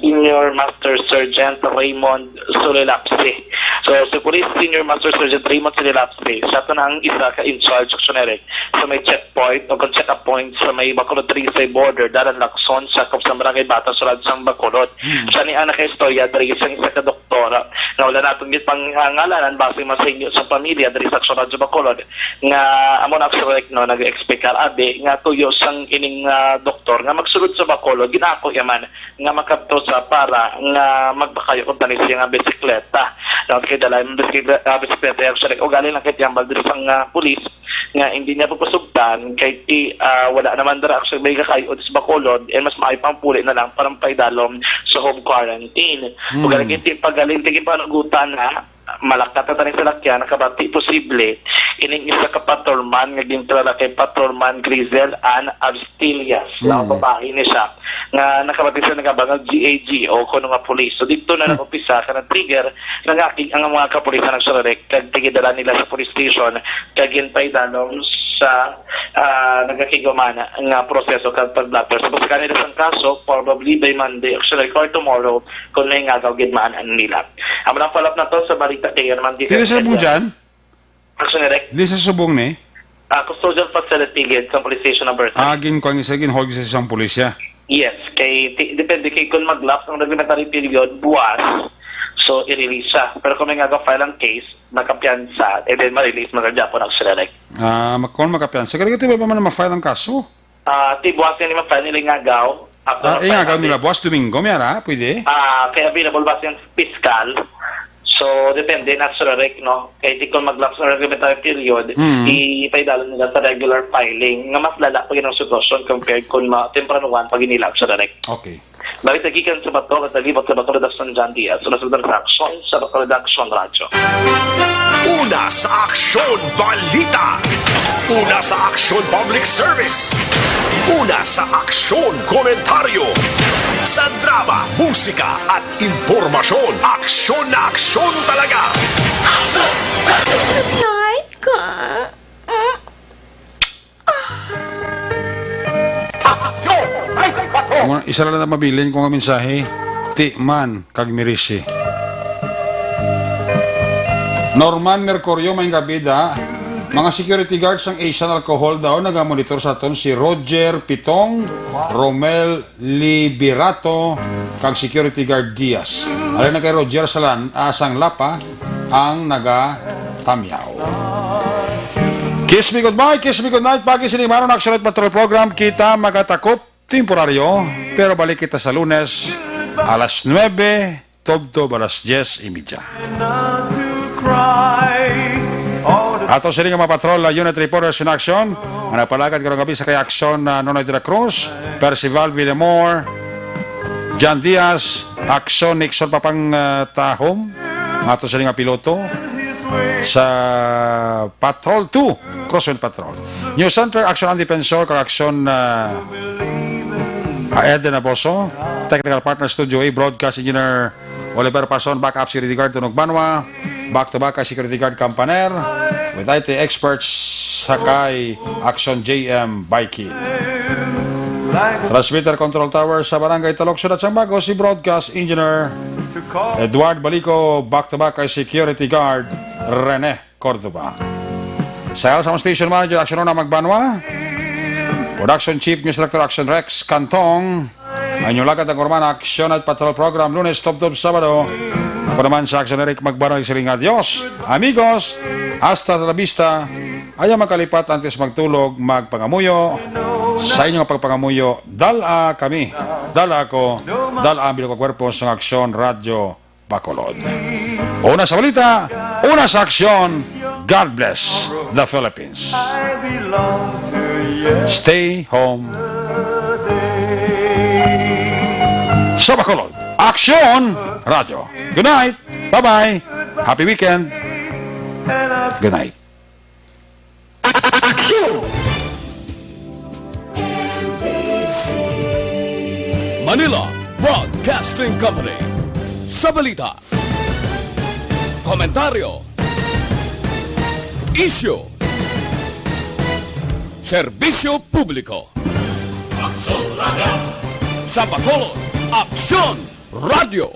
Senior Master Sergeant Raymond Solelapse. So si Police Senior Master Sergeant Raymond Solelapse siya to na ang isa ka in charge actionary sa may checkpoint o kung check-up point sa may Bacolod 3 sa border dalan Lacson sa Kop sa Barangay Bata Sulad sang Bacolod. Siya ni anak ka istorya diri sa isa ka doktora na wala naton gid pangangalanan base masinyo sa pamilya diri sa Sulad sa Bacolod nga amo na actually no nag-expect abi nga tuyo sang ining doktor nga magsulod sa Bacolod ginako yaman nga makapto sa para nga magbakayo kung tanis siya nga bisikleta. Dapat kay dala yung bisikleta actually o galing lang kay tiyambal dito sang pulis nga hindi niya papasugtan kay wala naman dara actually may kakayo sa Bacolod and mas maayo pang puli na lang parang paidalom sa home quarantine. O galing kay pagaling tigin panugutan na malakat na taning salakyan nakabati posible ining isa ka patrolman nga gintrala kay Patrolman Grizel Ann Abstilias na babae ni siya nga nakabati sa nagabangal GAG o kuno nga pulis. So dito na nag-upisa ka na trigger nangakig ang mga kapulisan ng Sorek kag tigidala nila sa police station kag ginpay danom sa nagakigumana nga proseso kag pagblatter. So sa kanila sang kaso probably by Monday actually or tomorrow kung may nga gawin nila. Amo nang follow up na to sa balita kay naman dito. Sino sa subong dyan? Actually, Di sa subong ni? custodial facility gid sa police station number 3. Agin ko ang isa hold sa isang pulisya. Yes, kay depende kay kung mag-lapse ang regulatory period buwas. So i-release siya. Pero kung may file ang case, makapiyansa, and then ma-release magagapon actually like. Kung makapiyansa, kaya ba man ma-file ang kaso? Buwas yan yung ma-file nila ngagaw. Ngagaw nila buwas Domingo, mayara, pwede? Kaya available ba siyang fiscal. So, depende na sa rek, no? Kahit kung mag-lapse ng reglementary period, ipaidalo nila sa regular filing nga mas lala pag ang sitwasyon compared kung tempranuan pag inilapse sa rek. Okay. Bakit nagikan sa bato at nalibot sa bato redaksyon John Diaz sa nasunod sa aksyon sa bato redaksyon radyo. Una sa Aksyon Balita. Una sa Aksyon Public Service. Una sa Aksyon Komentaryo. Sa drama, musika at impormasyon. Aksyon na aksyon talaga. Night ka. Isa lang na mabilin kung ang mensahe, ti man kag mirisi. Norman Mercurio, may gabida, mga security guards ng Asian Alcohol daw nagamonitor sa aton si Roger Pitong, Romel Liberato, kag security guard Diaz. Alay na kay Roger Salan, asang lapa, ang naga-tamyaw. Kiss me goodbye, kiss me goodnight. Pagi sinimano ng Action at Patrol Program, kita magatakop temporaryo, pero balik kita sa Lunes, alas 9, tobtob alas 10:30. Ato sila nga mga patrol, unit reporters in action, ang napalagad karong gabi sa kay aksyon na Nonoy de la Cruz, Percival Villamor, John Diaz, aksyon Nixon Papang Tahom, ato sila nga piloto, sa Patrol 2, Crosswind Patrol. News Center, action ang defensor, kag aksyon Eden Aboso, Technical Partner Studio A, Broadcast Engineer Oliver Pason, Backup Security Guard Tunog Banwa, back-to-back kay Security Guard Campaner, with IT experts sakay Action JM Bikey. Transmitter Control Tower sa Barangay Talokson at Sambago, si Broadcast Engineer Edward Balico, back-to-back kay Security Guard Rene Cordoba. Sa Sound Station Manager, Action Una Magbanwa, Production Chief News Director Action Rex Cantong, ang inyong lagad ang Orman Action at Patrol Program, Lunes, Top-Top, Sabado. Ako naman sa Action Eric Magbanwa, siling adios, amigos, hasta la vista, ayaw magkalipat antes magtulog, magpangamuyo, sa inyong pagpangamuyo, dala kami, dala ako, dala ang bilog kwerpo sa Aksyon Radyo Bacolod. Una sa balita, una sa aksyon, God bless the Philippines. Stay home. Sa Bacolod, Aksyon Radio. Good night. Bye-bye. Happy weekend. Good night. Manila Broadcasting Company. Sa balita, komentaryo, issue, serbisyo publiko. Sa Bacolod, Aksyon Radio.